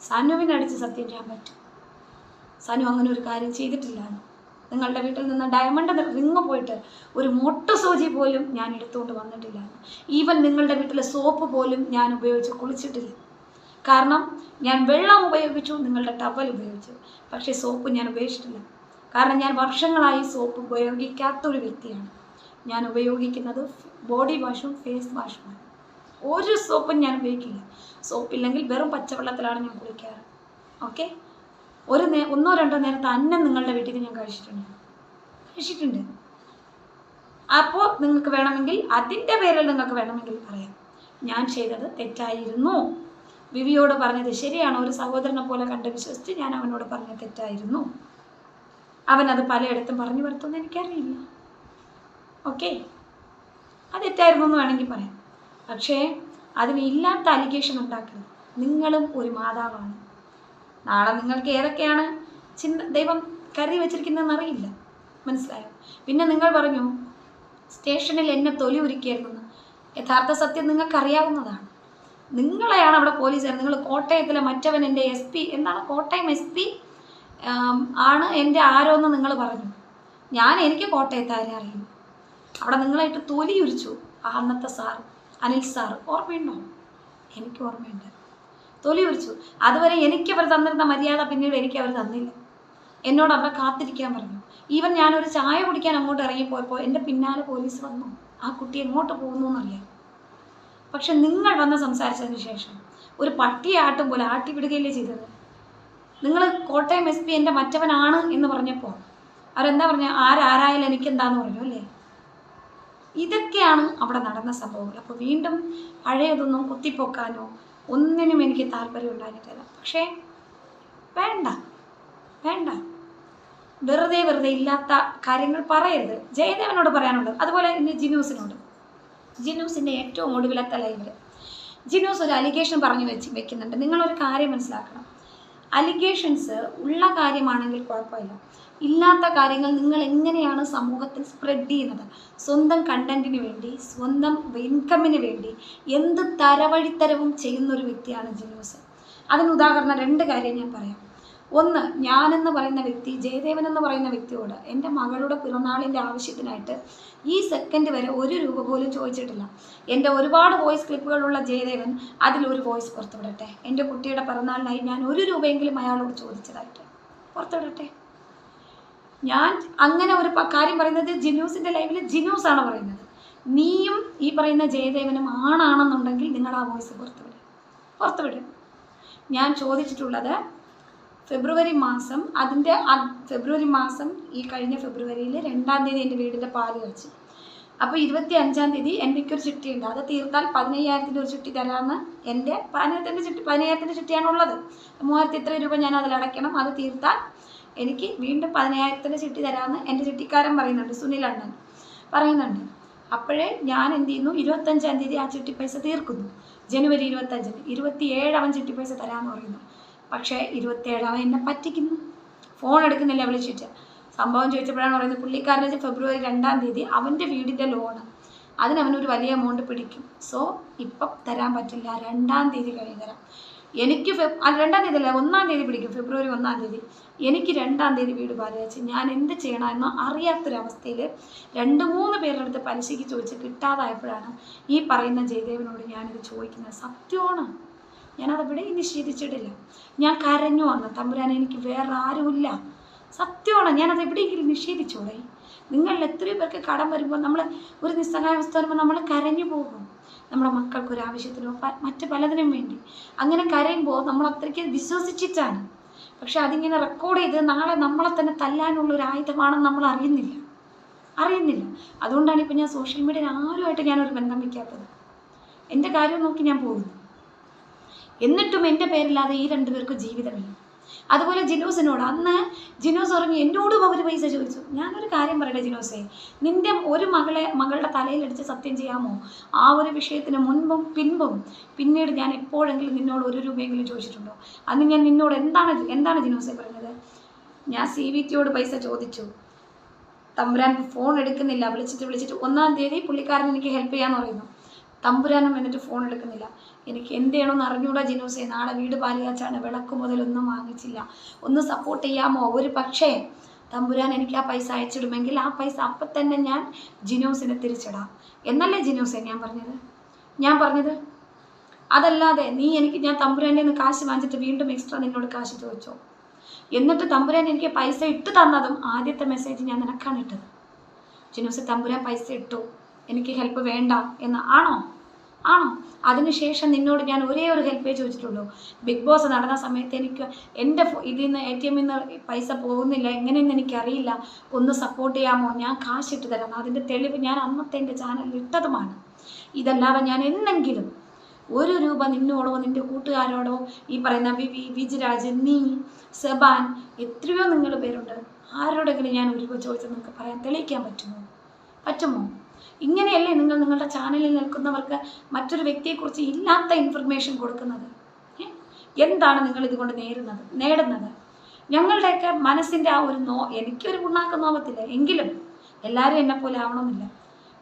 സനുവിനടിച്ച് സത്യം ചെയ്യാൻ പറ്റും. സനു അങ്ങനെ ഒരു കാര്യം ചെയ്തിട്ടില്ല. നിങ്ങളുടെ വീട്ടിൽ നിന്ന് ഡയമണ്ട് റിങ് പോയിട്ട് ഒരു മൊട്ട സൂചി പോലും ഞാൻ എടുത്തുകൊണ്ട് വന്നിട്ടില്ല. ഈവൻ നിങ്ങളുടെ വീട്ടിലെ സോപ്പ് പോലും ഞാൻ ഉപയോഗിച്ച് കുളിച്ചിട്ടില്ല. കാരണം ഞാൻ വെള്ളം ഉപയോഗിച്ചു, നിങ്ങളുടെ ടവൽ ഉപയോഗിച്ചു, പക്ഷേ സോപ്പ് ഞാൻ ഉപയോഗിച്ചിട്ടില്ല. കാരണം ഞാൻ വർഷങ്ങളായി സോപ്പ് ഉപയോഗിക്കാത്തൊരു വ്യക്തിയാണ്. ഞാൻ ഉപയോഗിക്കുന്നത് ബോഡി വാഷും ഫേസ് വാഷുമാണ്. ഒരു സോപ്പും ഞാൻ ഉപയോഗിക്കില്ല. സോപ്പില്ലെങ്കിൽ വെറും പച്ചവെള്ളത്തിലാണ് ഞാൻ കുളിക്കാറ്. ഓക്കെ, 1-2 നേരത്തെ അന്നം നിങ്ങളുടെ വീട്ടിൽ ഞാൻ കഴിച്ചിട്ടുണ്ട്. അപ്പോൾ നിങ്ങൾക്ക് വേണമെങ്കിൽ അതിൻ്റെ പേരിൽ നിങ്ങൾക്ക് വേണമെങ്കിൽ പറയാം ഞാൻ ചെയ്തത് തെറ്റായിരുന്നു. വിവിയോട് പറഞ്ഞത് ശരിയാണോ? ഒരു സഹോദരനെ പോലെ കണ്ട് വിശ്വസിച്ച് ഞാൻ അവനോട് പറഞ്ഞ തെറ്റായിരുന്നു. അവനത് പലയിടത്തും പറഞ്ഞു വരുത്തുമെന്ന് എനിക്കറിയില്ല. ഓക്കെ, അത് തെറ്റായിരുന്നു എന്ന് വേണമെങ്കിൽ പറയാം. പക്ഷേ അതിന് ഇല്ലാത്ത അലിഗേഷൻ ഉണ്ടാക്കരുത്. നിങ്ങളും ഒരു മാതാവാണ്. നാളെ നിങ്ങൾക്ക് ഏതൊക്കെയാണ് ദൈവം കരുതി വെച്ചിരിക്കുന്നതെന്ന് അറിയില്ല. മനസ്സിലായോ? പിന്നെ നിങ്ങൾ പറഞ്ഞു സ്റ്റേഷനിൽ എന്നെ തൊലി ഉരുക്കിയായിരുന്നെന്ന്. യഥാർത്ഥ സത്യം നിങ്ങൾക്കറിയാവുന്നതാണ്. നിങ്ങളെയാണ് അവിടെ പോലീസുകാർ. നിങ്ങൾ കോട്ടയത്തിലെ മറ്റവൻ എൻ്റെ SP എന്താണ് കോട്ടയം SP ആണ് എൻ്റെ ആരോ എന്ന് നിങ്ങൾ പറഞ്ഞു. എനിക്ക് കോട്ടയത്താരെ അറിയും. അവിടെ നിങ്ങളായിട്ട് തൊലി ഉരിച്ചു അന്നത്തെ സാർ അനിൽ സാർ, ഓർമ്മയുണ്ടോ? എനിക്ക് ഓർമ്മയുണ്ട്. തൊലി ഉരിച്ചു. അതുവരെ എനിക്കവർ തന്നിരുന്ന മര്യാദ പിന്നീട് എനിക്കവർ തന്നില്ല. എന്നോട് അവിടെ കാത്തിരിക്കാൻ പറഞ്ഞു. ഈവൻ ഞാനൊരു ചായ കുടിക്കാൻ അങ്ങോട്ട് ഇറങ്ങിപ്പോയപ്പോൾ എൻ്റെ പിന്നാലെ പോലീസ് വന്നു. ആ കുട്ടി എങ്ങോട്ട് പോകുന്നു എന്നറിയാം. പക്ഷെ നിങ്ങൾ വന്ന് സംസാരിച്ചതിന് ശേഷം ഒരു പട്ടിയെ ആട്ടും പോലെ ആട്ടി വിടുകയല്ലേ ചെയ്തത്. നിങ്ങൾ കോട്ടയം SP എൻ്റെ മറ്റവനാണ് എന്ന് പറഞ്ഞപ്പോൾ അവരെന്താ പറഞ്ഞ ആരായാലും എനിക്കെന്താന്ന് പറഞ്ഞു അല്ലേ? ഇതൊക്കെയാണ് അവിടെ നടന്ന സംഭവങ്ങൾ. അപ്പോൾ വീണ്ടും പഴയതൊന്നും കുത്തിപ്പൊക്കാനോ ഒന്നിനും എനിക്ക് താല്പര്യം ഉണ്ടായിട്ടില്ല. പക്ഷേ വേണ്ട വേണ്ട, വെറുതെ ഇല്ലാത്ത കാര്യങ്ങൾ പറയരുത്. ജയദേവനോട് പറയാനുള്ളത്. അതുപോലെ ഇനി ജിനൂസിൻ്റെ ഏറ്റവും ഒടുവിലത്തെ ലൈവിൽ ജിനൂസ് ഒരു അലിഗേഷൻ പറഞ്ഞു വെക്കുന്നുണ്ട്. നിങ്ങളൊരു കാര്യം മനസ്സിലാക്കണം. അലിഗേഷൻസ് ഉള്ള കാര്യമാണെങ്കിൽ കുഴപ്പമില്ല. ഇല്ലാത്ത കാര്യങ്ങൾ നിങ്ങൾ എങ്ങനെയാണ് സമൂഹത്തിൽ സ്പ്രെഡ് ചെയ്യുന്നത്? സ്വന്തം കണ്ടന്റിന് വേണ്ടി, സ്വന്തം ഇൻകമിന് വേണ്ടി എന്ത് തരവഴിത്തരവും ചെയ്യുന്നൊരു വ്യക്തിയാണ് ജിനൂസ്. അതിന് ഉദാഹരണം 2 കാര്യം ഞാൻ പറയാം. ഒന്ന്, ഞാനെന്ന് പറയുന്ന വ്യക്തി ജയദേവൻ എന്ന് പറയുന്ന വ്യക്തിയോട് എൻ്റെ മകളുടെ പിറന്നാളിൻ്റെ ആവശ്യത്തിനായിട്ട് ഈ സെക്കൻഡ് വരെ 1 രൂപ പോലും ചോദിച്ചിട്ടില്ല. എൻ്റെ ഒരുപാട് വോയിസ് ക്ലിപ്പുകളുള്ള ജയദേവൻ അതിലൊരു വോയിസ് പുറത്തുവിടട്ടെ. എൻ്റെ കുട്ടിയുടെ പിറന്നാളിനായി ഞാൻ 1 രൂപയെങ്കിലും അയാളോട് ചോദിച്ചതായിട്ട് പുറത്തുവിടട്ടെ. ഞാൻ അങ്ങനെ ഒരു കാര്യം പറയുന്നത് ജിനൂസിൻ്റെ ലൈവിൽ ജിനൂസാണ് പറയുന്നത്. നീയും ഈ പറയുന്ന ജയദേവനും ആണെന്നുണ്ടെങ്കിൽ നിങ്ങൾ ആ വോയിസ് പുറത്തുവിടും. ഞാൻ ചോദിച്ചിട്ടുള്ളത് ഫെബ്രുവരി മാസം ഈ കഴിഞ്ഞ ഫെബ്രുവരിയിൽ 2-ാം തീയതി എൻ്റെ വീടിൻ്റെ പാല് വെച്ച്. അപ്പോൾ 25-ാം തീയതി എനിക്കൊരു ചിട്ടിയുണ്ട്. അത് തീർത്താൽ 15,000-ൻ്റെ ഒരു ചിട്ടി തരാമെന്ന് എൻ്റെ 15,000-ൻ്റെ ചിട്ടിയാണുള്ളത്. 3,000 ഇത്ര രൂപ ഞാൻ അതിലടയ്ക്കണം. അത് തീർത്താൽ എനിക്ക് വീണ്ടും 15,000-ൻ്റെ ചിട്ടി തരാമെന്ന് എൻ്റെ ചിട്ടിക്കാരൻ പറയുന്നുണ്ട്, സുനിൽ അണ്ണൻ പറയുന്നുണ്ട്. അപ്പോഴേ ഞാൻ എന്ത് ചെയ്യുന്നു, 25-ാം തീയതി ആ ചിട്ടി പൈസ തീർക്കുന്നു. ജനുവരി 25-ന് 27 അവൻ ചിട്ടി പൈസ തരാമെന്ന് പറയുന്നു. പക്ഷേ 27 അവൻ എന്നെ പറ്റിക്കുന്നു. ഫോൺ എടുക്കുന്നില്ല, വിളിച്ചിട്ട് സംഭവം ചോദിച്ചപ്പോഴാണ് പറയുന്നത് പുള്ളിക്കാരൻ്റെ ഫെബ്രുവരി 2-ാം തീയതി അവൻ്റെ വീടിൻ്റെ ലോണ് അതിനവനൊരു വലിയ എമൗണ്ട് പിടിക്കും. സോ ഇപ്പം തരാൻ പറ്റില്ല, 2-ാം തീയതി കഴിഞ്ഞ് തരാം. എനിക്ക് 2-ാം തീയതി അല്ല 1-ാം തീയതി പിടിക്കും, ഫെബ്രുവരി 1-ാം തീയതി. എനിക്ക് 2-ാം തീയതി വീട് പാല് വെച്ച് ഞാൻ എന്ത് ചെയ്യണമെന്നോ അറിയാത്തൊരവസ്ഥയിൽ 2-3 പേരുടെ അടുത്ത് പലിശയ്ക്ക് ചോദിച്ച് കിട്ടാതായപ്പോഴാണ് ഈ പറയുന്ന ജയദേവനോട് ഞാനിത് ചോദിക്കുന്നത്. സത്യമാണ്, ഞാനതെവിടെ നിഷേധിച്ചിട്ടില്ല. ഞാൻ കരഞ്ഞു വന്നു, തമ്പുരാൻ എനിക്ക് വേറെ ആരുമില്ല. സത്യമാണ്, ഞാനത് എവിടെയെങ്കിലും നിഷേധിച്ചോളെ? നിങ്ങളിൽ എത്രയോ പേർക്ക് കടം വരുമ്പോൾ നമ്മൾ ഒരു നിസ്സഹായാവസ്ഥ വരുമ്പോൾ നമ്മൾ കരഞ്ഞു പോകും. നമ്മുടെ മക്കൾക്കൊരാവശ്യത്തിനോ മറ്റ് പലതിനും വേണ്ടി അങ്ങനെ കരയുമ്പോൾ നമ്മൾ അത്രയ്ക്ക് വിശ്വസിച്ചിട്ടാണ്. പക്ഷെ അതിങ്ങനെ റെക്കോർഡ് ചെയ്ത് നാളെ നമ്മളെ തന്നെ തല്ലാനുള്ളൊരു ആയുധമാണെന്ന് നമ്മൾ അറിയുന്നില്ല. അതുകൊണ്ടാണ് ഇപ്പം ഞാൻ സോഷ്യൽ മീഡിയയിൽ ആരുമായിട്ട് ഞാനൊരു ബന്ധം വയ്ക്കാത്തത്. എൻ്റെ കാര്യം നോക്കി ഞാൻ പോകുന്നു. എന്നിട്ടും എൻ്റെ പേരില്ലാതെ ഈ 2 പേർക്ക് ജീവിതമില്ല. അതുപോലെ ജിനോസിനോട് അന്ന് ജിനോസ് പറഞ്ഞു, എന്നോടും അവർ പൈസ ചോദിച്ചു. ഞാനൊരു കാര്യം പറയട്ടെ ജിനോസേ, നിൻ്റെ ഒരു മകളുടെ തലയിലടിച്ച് സത്യം ചെയ്യാമോ? ആ ഒരു വിഷയത്തിന് മുൻപും പിന്നീട് ഞാൻ എപ്പോഴെങ്കിലും നിന്നോട് 1 രൂപയെങ്കിലും ചോദിച്ചിട്ടുണ്ടോ? അന്ന് ഞാൻ നിന്നോട് എന്താണ് ജിനോസേ പറഞ്ഞത്? ഞാൻ CVTയോട് പൈസ ചോദിച്ചു, തമ്പുരാൻ ഫോൺ എടുക്കുന്നില്ല. വിളിച്ചിട്ട് 1-ാം തീയതി പുള്ളിക്കാരൻ എനിക്ക് ഹെൽപ്പ് ചെയ്യാന്ന് പറയുന്നു. തമ്പുരാനും എന്നിട്ട് ഫോൺ എടുക്കുന്നില്ല. എനിക്ക് എന്ത് ചെയ്യണമെന്ന് അറിഞ്ഞൂടാ ജിനോസേ. നാളെ വീട് പാലുകാച്ചാണ്, വിളക്ക് മുതലൊന്നും വാങ്ങിച്ചില്ല. ഒന്ന് സപ്പോർട്ട് ചെയ്യാമോ? ഒരു പക്ഷേ തമ്പുരാൻ എനിക്ക് ആ പൈസ അയച്ചിടുമെങ്കിൽ ആ പൈസ അപ്പം തന്നെ ഞാൻ ജിനോസിനെ തിരിച്ചിടാം എന്നല്ലേ ജിനോസേ ഞാൻ പറഞ്ഞത്. അതല്ലാതെ ഞാൻ തമ്പുരാൻ്റെ നിന്ന് കാശ് വാങ്ങിച്ചിട്ട് വീണ്ടും എക്സ്ട്രാ നിന്നോട് കാശ് ചോദിച്ചോ? എന്നിട്ട് തമ്പുരാൻ എനിക്ക് പൈസ ഇട്ട് തന്നതും ആദ്യത്തെ മെസ്സേജ് ഞാൻ നിനക്കാണ് ഇട്ടത്. ജിനോസേ, തമ്പുരാൻ പൈസ ഇട്ടു, എനിക്ക് ഹെൽപ്പ് വേണ്ട എന്ന് ആണോ? അതിനുശേഷം നിന്നോട് ഞാൻ ഒരേ ഒരു ഹെൽപ്പേ ചോദിച്ചിട്ടുള്ളൂ. ബിഗ് ബോസ് നടന്ന സമയത്ത് എനിക്ക് എൻ്റെ ഇതിൽ നിന്ന് ATM-ൽ നിന്ന് പൈസ പോകുന്നില്ല, എങ്ങനെയെന്ന് എനിക്കറിയില്ല, ഒന്ന് സപ്പോർട്ട് ചെയ്യാമോ? ഞാൻ കാശിട്ട് തരാം. അതിൻ്റെ തെളിവ് ഞാൻ അന്നത്തെ എൻ്റെ ചാനലിൽ ഇട്ടതുമാണ്. ഇതല്ലാതെ ഞാൻ എന്നെങ്കിലും ₹1 നിന്നോടോ നിൻ്റെ കൂട്ടുകാരോടോ ഈ പറയുന്ന വിവി, വിജിരാജ്, നീ, സെബാൻ, എത്രയോ നിങ്ങൾ പേരുണ്ട്, ആരോടെങ്കിലും ഞാൻ ₹1 ചോദിച്ചത് നിങ്ങൾക്ക് പറയാൻ തെളിയിക്കാൻ പറ്റുമോ? ഇങ്ങനെയല്ലേ നിങ്ങൾ നിങ്ങളുടെ ചാനലിൽ നിൽക്കുന്നവർക്ക് മറ്റൊരു വ്യക്തിയെക്കുറിച്ച് ഇല്ലാത്ത ഇൻഫർമേഷൻ കൊടുക്കുന്നത്? എന്താണ് നിങ്ങൾ ഇതുകൊണ്ട് നേടുന്നത്? ഞങ്ങളുടെയൊക്കെ മനസ്സിൻ്റെ ആ ഒരു എനിക്കൊരു പുണ്ണാക്കം നോവത്തില്ല, എങ്കിലും എല്ലാവരും എന്നെ പോലെ ആവണമെന്നില്ല.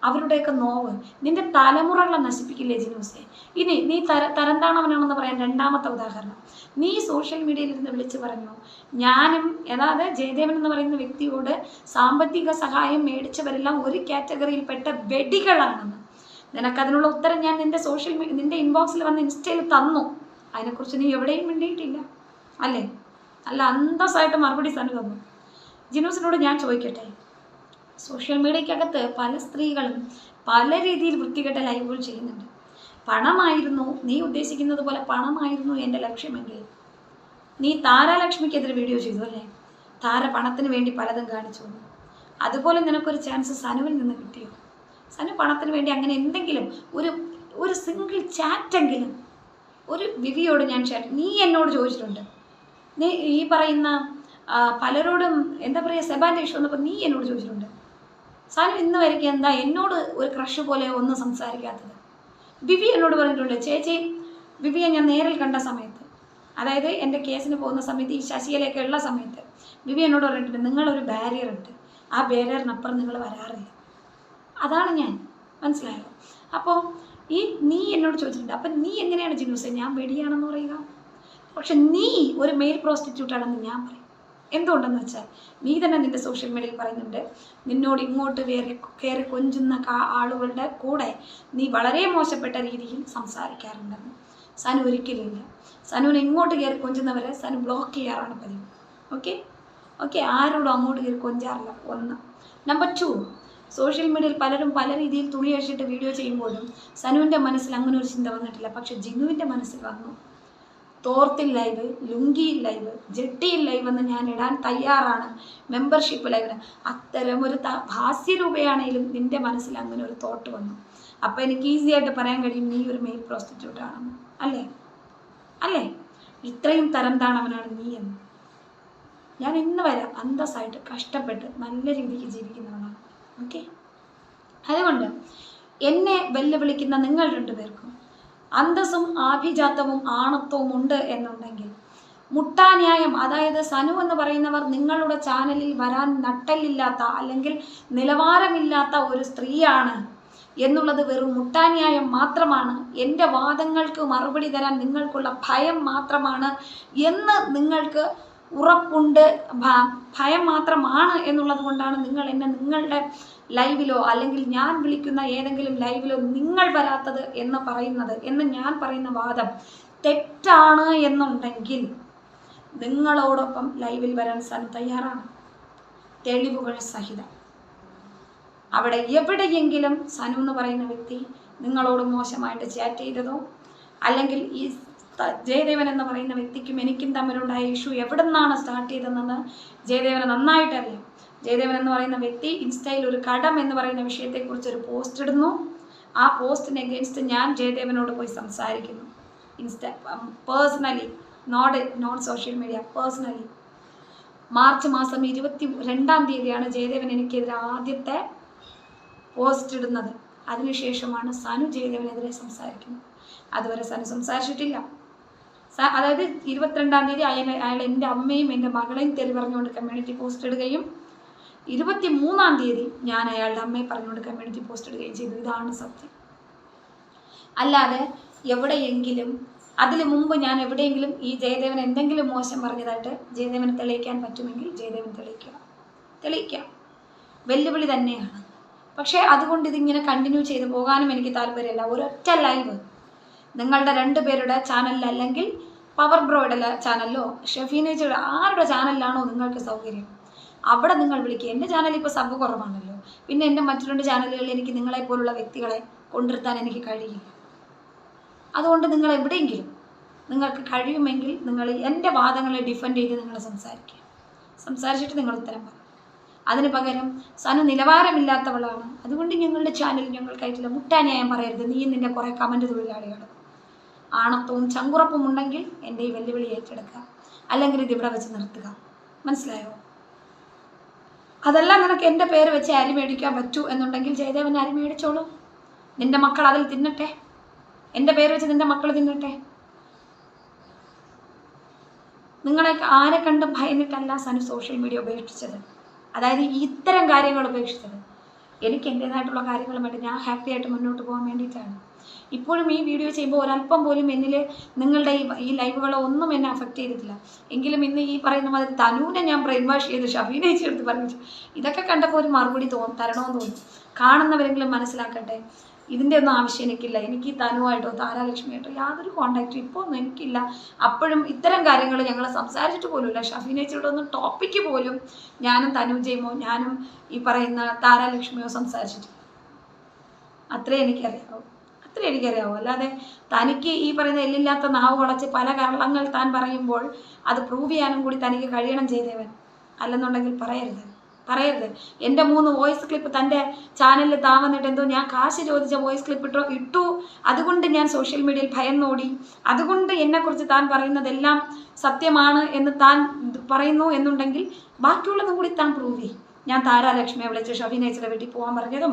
അവരുടെയൊക്കെ നോവ് നിന്റെ തലമുറകളെ നശിപ്പിക്കില്ലേ ജിനൂസെ? ഇനി നീ തരംതാണവനാണെന്ന് പറയാൻ രണ്ടാമത്തെ ഉദാഹരണം, നീ സോഷ്യൽ മീഡിയയിൽ ഇരുന്ന് വിളിച്ചു പറഞ്ഞു ഞാനും അതായത് ജയദേവൻ എന്ന് പറയുന്ന വ്യക്തിയോട് സാമ്പത്തിക സഹായം മേടിച്ചവരെല്ലാം ഒരു കാറ്റഗറിയിൽപ്പെട്ട വെടികളാണെന്ന്. നിനക്കതിനുള്ള ഉത്തരം ഞാൻ നിന്റെ ഇൻബോക്സിൽ വന്ന് ഇൻസ്റ്റയിൽ തന്നു. അതിനെക്കുറിച്ച് നീ എവിടെയും മിണ്ടിയിട്ടില്ല അല്ലേ? അല്ല, അന്തസ്സായിട്ട് മറുപടി സനു തന്നു. ജിനൂസിനോട് ഞാൻ ചോദിക്കട്ടെ, സോഷ്യൽ മീഡിയക്കകത്ത് പല സ്ത്രീകളും പല രീതിയിൽ വൃത്തികെട്ട ലൈവുകൾ ചെയ്യുന്നുണ്ട്. പണമായിരുന്നു നീ ഉദ്ദേശിക്കുന്നത് പോലെ പണമായിരുന്നു എൻ്റെ ലക്ഷ്യമെങ്കിൽ നീ താരാലക്ഷ്മിക്കെതിരെ വീഡിയോ ചെയ്തു അല്ലേ? താര പണത്തിന് വേണ്ടി പലതും കാണിച്ചു. അതുപോലെ നിനക്കൊരു ചാൻസ് സനുവിൽ നിന്ന് കിട്ടിയോ? സനു പണത്തിന് വേണ്ടി അങ്ങനെ എന്തെങ്കിലും ഒരു സിംഗിൾ ചാറ്റെങ്കിലും ഒരു വിവിയോട് ഞാൻ നീ എന്നോട് ചോദിച്ചിട്ടുണ്ട്. നീ ഈ പറയുന്ന പലരോടും എന്താ പറയുക, സെബാൻ്റെ ഇഷ്യൂ വന്നപ്പോൾ നീ എന്നോട് ചോദിച്ചിട്ടുണ്ട്. സനു ഇന്ന് വരയ്ക്ക് എന്താ എന്നോട് ഒരു ക്രഷ് പോലെ ഒന്നും സംസാരിക്കാത്തത്? വിവി എന്നോട് പറഞ്ഞിട്ടുണ്ട്, ചേച്ചി വിവിയെ ഞാൻ നേരിൽ കണ്ട സമയത്ത്, അതായത് എൻ്റെ കേസിന് പോകുന്ന സമയത്ത് ഈ ശശിയിലൊക്കെ ഉള്ള സമയത്ത് വിവി എന്നോട് പറഞ്ഞിട്ടുണ്ട് നിങ്ങളൊരു ബാരിയർ ഉണ്ട്, ആ ബാരിയറിനപ്പുറം നിങ്ങൾ വരാറില്ല. അതാണ് ഞാൻ, മനസ്സിലായോ? അപ്പോൾ നീ എന്നോട് ചോദിച്ചിട്ടുണ്ട്, അപ്പം നീ എങ്ങനെയാണ് ജിനൂസെ ഞാൻ വെടിയാണെന്ന് പറയുക? പക്ഷെ നീ ഒരു മെയിൽ പ്രോസ്റ്റിറ്റ്യൂട്ടാണെന്ന് ഞാൻ പറയും. എന്തുകൊണ്ടെന്ന് വെച്ചാൽ നീ തന്നെ നിൻ്റെ സോഷ്യൽ മീഡിയയിൽ പറയുന്നുണ്ട് നിന്നോട് ഇങ്ങോട്ട് കയറി കൊഞ്ചുന്ന ആളുകളുടെ കൂടെ നീ വളരെ മോശപ്പെട്ട രീതിയിൽ സംസാരിക്കാറുണ്ടെന്ന്. സനു ഒരിക്കലുമില്ല. സനുവിനെ ഇങ്ങോട്ട് കയറി കൊഞ്ചുന്നവരെ സനു ബ്ലോക്ക് ചെയ്യാറാണ് പതിവ്. ഓക്കെ ആരോടും അങ്ങോട്ട് കയറി കൊഞ്ചാറില്ല. 1. നമ്പർ 2, സോഷ്യൽ മീഡിയയിൽ പലരും പല രീതിയിൽ തുണി അഴിച്ചിട്ട് വീഡിയോ ചെയ്യുമ്പോഴും സനുവിൻ്റെ മനസ്സിൽ അങ്ങനെ ഒരു ചിന്ത വന്നിട്ടില്ല. പക്ഷെ ജിനുവിൻ്റെ മനസ്സിൽ വന്നു. തോർത്തിൽ ലൈവ്, ലുങ്കിയിൽ ലൈവ്, ജെട്ടിയിൽ ലൈവ് എന്ന് ഞാൻ ഇടാൻ തയ്യാറാണ്, മെമ്പർഷിപ്പ് ലൈവിന്. അത്തരം ഒരു ഹാസ്യരൂപയാണെങ്കിലും നിൻ്റെ മനസ്സിൽ അങ്ങനെ ഒരു തോട്ട് വന്നു. അപ്പം എനിക്ക് ഈസി ആയിട്ട് പറയാൻ കഴിയും നീ ഒരു മെയിൽ പ്രോസ്റ്റിറ്റ്യൂട്ട് ആണെന്ന്. അല്ലേ? ഇത്രയും തരംതാണവനാണ് നീ എന്ന്. ഞാൻ ഇന്ന് വരെ അന്തസ്സായിട്ട് കഷ്ടപ്പെട്ട് നല്ല രീതിക്ക് ജീവിക്കുന്നവനാണ്. ഓക്കെ, അതുകൊണ്ട് എന്നെ വെല്ലുവിളിക്കുന്ന നിങ്ങൾ രണ്ടുപേർക്കും അന്തസ്സും ആഭിജാത്യവും ആണത്വവും ഉണ്ട് എന്നുണ്ടെങ്കിൽ മുട്ടാന്യായം, അതായത് സനു എന്ന് പറയുന്നവർ നിങ്ങളുടെ ചാനലിൽ വരാൻ നട്ടല്ലില്ലാത്ത അല്ലെങ്കിൽ നിലവാരമില്ലാത്ത ഒരു സ്ത്രീയാണ് എന്നുള്ളത് വെറും മുട്ടാന്യായം മാത്രമാണ്. എൻ്റെ വാദങ്ങൾക്ക് മറുപടി തരാൻ നിങ്ങൾക്കുള്ള ഭയം മാത്രമാണ് എന്ന് നിങ്ങൾക്ക് ഉറപ്പുണ്ട്. ഭയം മാത്രമാണ് എന്നുള്ളത് കൊണ്ടാണ് നിങ്ങൾ എന്നെ നിങ്ങളുടെ ലൈവിലോ അല്ലെങ്കിൽ ഞാൻ വിളിക്കുന്ന ഏതെങ്കിലും ലൈവിലോ നിങ്ങൾ വരാത്തത് എന്ന് ഞാൻ പറയുന്ന വാദം തെറ്റാണ് എന്നുണ്ടെങ്കിൽ നിങ്ങളോടൊപ്പം ലൈവിൽ വരാൻ സനു തയ്യാറാണ്, തെളിവുകൾ സഹിതം. അവിടെ എവിടെയെങ്കിലും സനു എന്ന് പറയുന്ന വ്യക്തി നിങ്ങളോട് മോശമായിട്ട് ചാറ്റ് ചെയ്തതോ അല്ലെങ്കിൽ ഈ ജയദേവൻ എന്ന് പറയുന്ന വ്യക്തിക്കും എനിക്കും തമ്മിലുണ്ടായ ഇഷ്യൂ എവിടെ നിന്നാണ് സ്റ്റാർട്ട് ചെയ്തതെന്ന് ജയദേവന് നന്നായിട്ടറിയാം. ജയദേവൻ എന്ന് പറയുന്ന വ്യക്തി ഇൻസ്റ്റയിൽ ഒരു കടം എന്ന് പറയുന്ന വിഷയത്തെക്കുറിച്ച് ഒരു പോസ്റ്റ് ഇടുന്നു. ആ പോസ്റ്റിന് എഗെയിൻസ്റ്റ് ഞാൻ ജയദേവനോട് പോയി സംസാരിക്കുന്നു. Personally, not social media, personally. March മാസം 22-ാം തീയതിയാണ് ജയദേവൻ എനിക്കെതിരെ ആദ്യത്തെ പോസ്റ്റ് ഇടുന്നത്. അതിനുശേഷമാണ് സനു ജയദേവനെതിരെ സംസാരിക്കുന്നത്. അതുവരെ സനു സംസാരിച്ചിട്ടില്ല. അതായത് 22-ാം തീയതി അയാൾ എൻ്റെ അമ്മയും എൻ്റെ മകളെയും തെറി പറഞ്ഞുകൊണ്ട് കമ്മ്യൂണിറ്റി പോസ്റ്റ് ഇടുകയും 23-ാം തീയതി ഞാൻ അയാളുടെ അമ്മയെ പറഞ്ഞുകൊണ്ട് കമ്മ്യൂണിറ്റി പോസ്റ്റ് ഇടുകയും ചെയ്തു. ഇതാണ് സത്യം. അല്ലാതെ എവിടെയെങ്കിലും അതിന് മുമ്പ് ഞാൻ എവിടെയെങ്കിലും ഈ ജയദേവൻ എന്തെങ്കിലും മോശം പറഞ്ഞതായിട്ട് ജയദേവന് തെളിയിക്കാൻ പറ്റുമെങ്കിൽ ജയദേവൻ തെളിയിക്കാം. വെല്ലുവിളി തന്നെയാണ്. പക്ഷേ അതുകൊണ്ട് ഇതിങ്ങനെ കണ്ടിന്യൂ ചെയ്ത് പോകാനും എനിക്ക് താല്പര്യമില്ല. ഒരൊറ്റ ലൈവ് നിങ്ങളുടെ 2 പേരുടെ ചാനലിൽ അല്ലെങ്കിൽ പവർ ബ്രോയുടെ ചാനലിലോ ഷെഫീനേച്ചിയുടെ ആരുടെ ചാനലിലാണോ നിങ്ങൾക്ക് സൗകര്യം അവിടെ നിങ്ങൾ വിളിക്കുക. എൻ്റെ ചാനലിൽ ഇപ്പോൾ സബ് കുറവാണല്ലോ, പിന്നെ എൻ്റെ മറ്റു 2 ചാനലുകളിൽ എനിക്ക് നിങ്ങളെപ്പോലുള്ള വ്യക്തികളെ കൊണ്ടുവരുത്താൻ എനിക്ക് കഴിയില്ല. അതുകൊണ്ട് നിങ്ങൾ എവിടെയെങ്കിലും നിങ്ങൾക്ക് കഴിയുമെങ്കിൽ നിങ്ങൾ എൻ്റെ വാദങ്ങളെ ഡിഫെൻഡ് ചെയ്ത് നിങ്ങൾ സംസാരിച്ചിട്ട് നിങ്ങൾ ഉത്തരം പറയും. അതിന് പകരം സനു നിലവാരമില്ലാത്തവളാണ്, അതുകൊണ്ട് ഞങ്ങളുടെ ചാനൽ ഞങ്ങൾക്കായിട്ടുള്ള മുട്ടാന്യായം പറയരുത്, നീ നിൻ്റെ കുറേ കമൻറ്റ് തൊഴിലാളികൾ ആണത്വവും ചങ്കുറപ്പും ഉണ്ടെങ്കിൽ എൻ്റെ ഈ വെല്ലുവിളി ഏറ്റെടുക്കുക, അല്ലെങ്കിൽ ഇത് ഇവിടെ വെച്ച് നിർത്തുക. മനസ്സിലായോ? അതല്ല നിനക്ക് എൻ്റെ പേര് വെച്ച് അരി മേടിക്കാൻ പറ്റൂ എന്നുണ്ടെങ്കിൽ ജയദേവൻ അരി മേടിച്ചോളൂ. നിന്റെ മക്കൾ അതിൽ തിന്നട്ടെ, എൻ്റെ പേര് വെച്ച് നിന്റെ മക്കൾ തിന്നട്ടെ. നിങ്ങളെ ആരെ കണ്ടും ഭയന്നിട്ടല്ല സനു സോഷ്യൽ മീഡിയ ഉപേക്ഷിച്ചത്. അതായത് ഇത്തരം കാര്യങ്ങൾ ഉപേക്ഷിച്ചത് എനിക്ക് എൻ്റേതായിട്ടുള്ള കാര്യങ്ങളുമായിട്ട് ഞാൻ ഹാപ്പി ആയിട്ട് മുന്നോട്ട് പോകാൻ വേണ്ടിയിട്ടാണ്. ഇപ്പോഴും ഈ വീഡിയോ ചെയ്യുമ്പോൾ ഒരല്പം പോലും എന്നിൽ നിങ്ങളുടെ ഈ ലൈവുകളോ ഒന്നും എന്നെ അഫക്റ്റ് ചെയ്തിട്ടില്ല. എങ്കിലും ഇന്ന് ഈ പറയുന്ന മാതിരി തനുവിനെ ഞാൻ ബ്രെയിൻ വാഷ് ചെയ്ത് ഷഫീനെ ചേർത്ത് പറഞ്ഞു. ഇതൊക്കെ കണ്ടപ്പോൾ ഒരു മറുപടി തരണമെന്ന് തോന്നി. കാണുന്നവരെങ്കിലും മനസ്സിലാക്കട്ടെ, ഇതിൻ്റെ ഒന്നും ആവശ്യം എനിക്കില്ല. എനിക്ക് തനുവായിട്ടോ താരാലക്ഷ്മിയായിട്ടോ യാതൊരു കോണ്ടാക്റ്റും ഇപ്പോൾ ഒന്നും എനിക്കില്ല. അപ്പോഴും ഇത്തരം കാര്യങ്ങൾ ഞങ്ങൾ സംസാരിച്ചിട്ട് പോലുമില്ല. ഷഫീനേച്ചിയുടെ ഒന്നും ടോപ്പിക്ക് പോലും ഞാനും തനുജയുമോ ഞാനും ഈ പറയുന്ന താരാലക്ഷ്മിയോ സംസാരിച്ചിട്ടില്ല. അത്രേ എനിക്കറിയാവൂ. അല്ലാതെ തനിക്ക് ഈ പറയുന്ന എല്ലില്ലാത്ത നാവ് വളച്ച് പല കള്ളങ്ങൾ താൻ പറയുമ്പോൾ അത് പ്രൂവ് ചെയ്യാനും കൂടി തനിക്ക് കഴിയണം ചെയ്തവൻ. അല്ലെന്നുണ്ടെങ്കിൽ പറയരുത്. എൻ്റെ 3 വോയിസ് ക്ലിപ്പ് തൻ്റെ ചാനലിൽ താൻ വന്നിട്ട് എന്തോ ഞാൻ കാശ് ചോദിച്ച വോയിസ് ക്ലിപ്പ് ഇട്ടു. അതുകൊണ്ട് ഞാൻ സോഷ്യൽ മീഡിയയിൽ ഭയന്നോടി. അതുകൊണ്ട് എന്നെക്കുറിച്ച് താൻ പറയുന്നതെല്ലാം സത്യമാണ് എന്ന് താൻ പറയുന്നു എന്നുണ്ടെങ്കിൽ ബാക്കിയുള്ളതും കൂടി താൻ പ്രൂവ് ചെയ്യും. ഞാൻ താരാലക്ഷ്മിയെ വിളിച്ച് ഷഫീനേച്ചിയുടെ വീട്ടിൽ പോകാൻ പറഞ്ഞതും,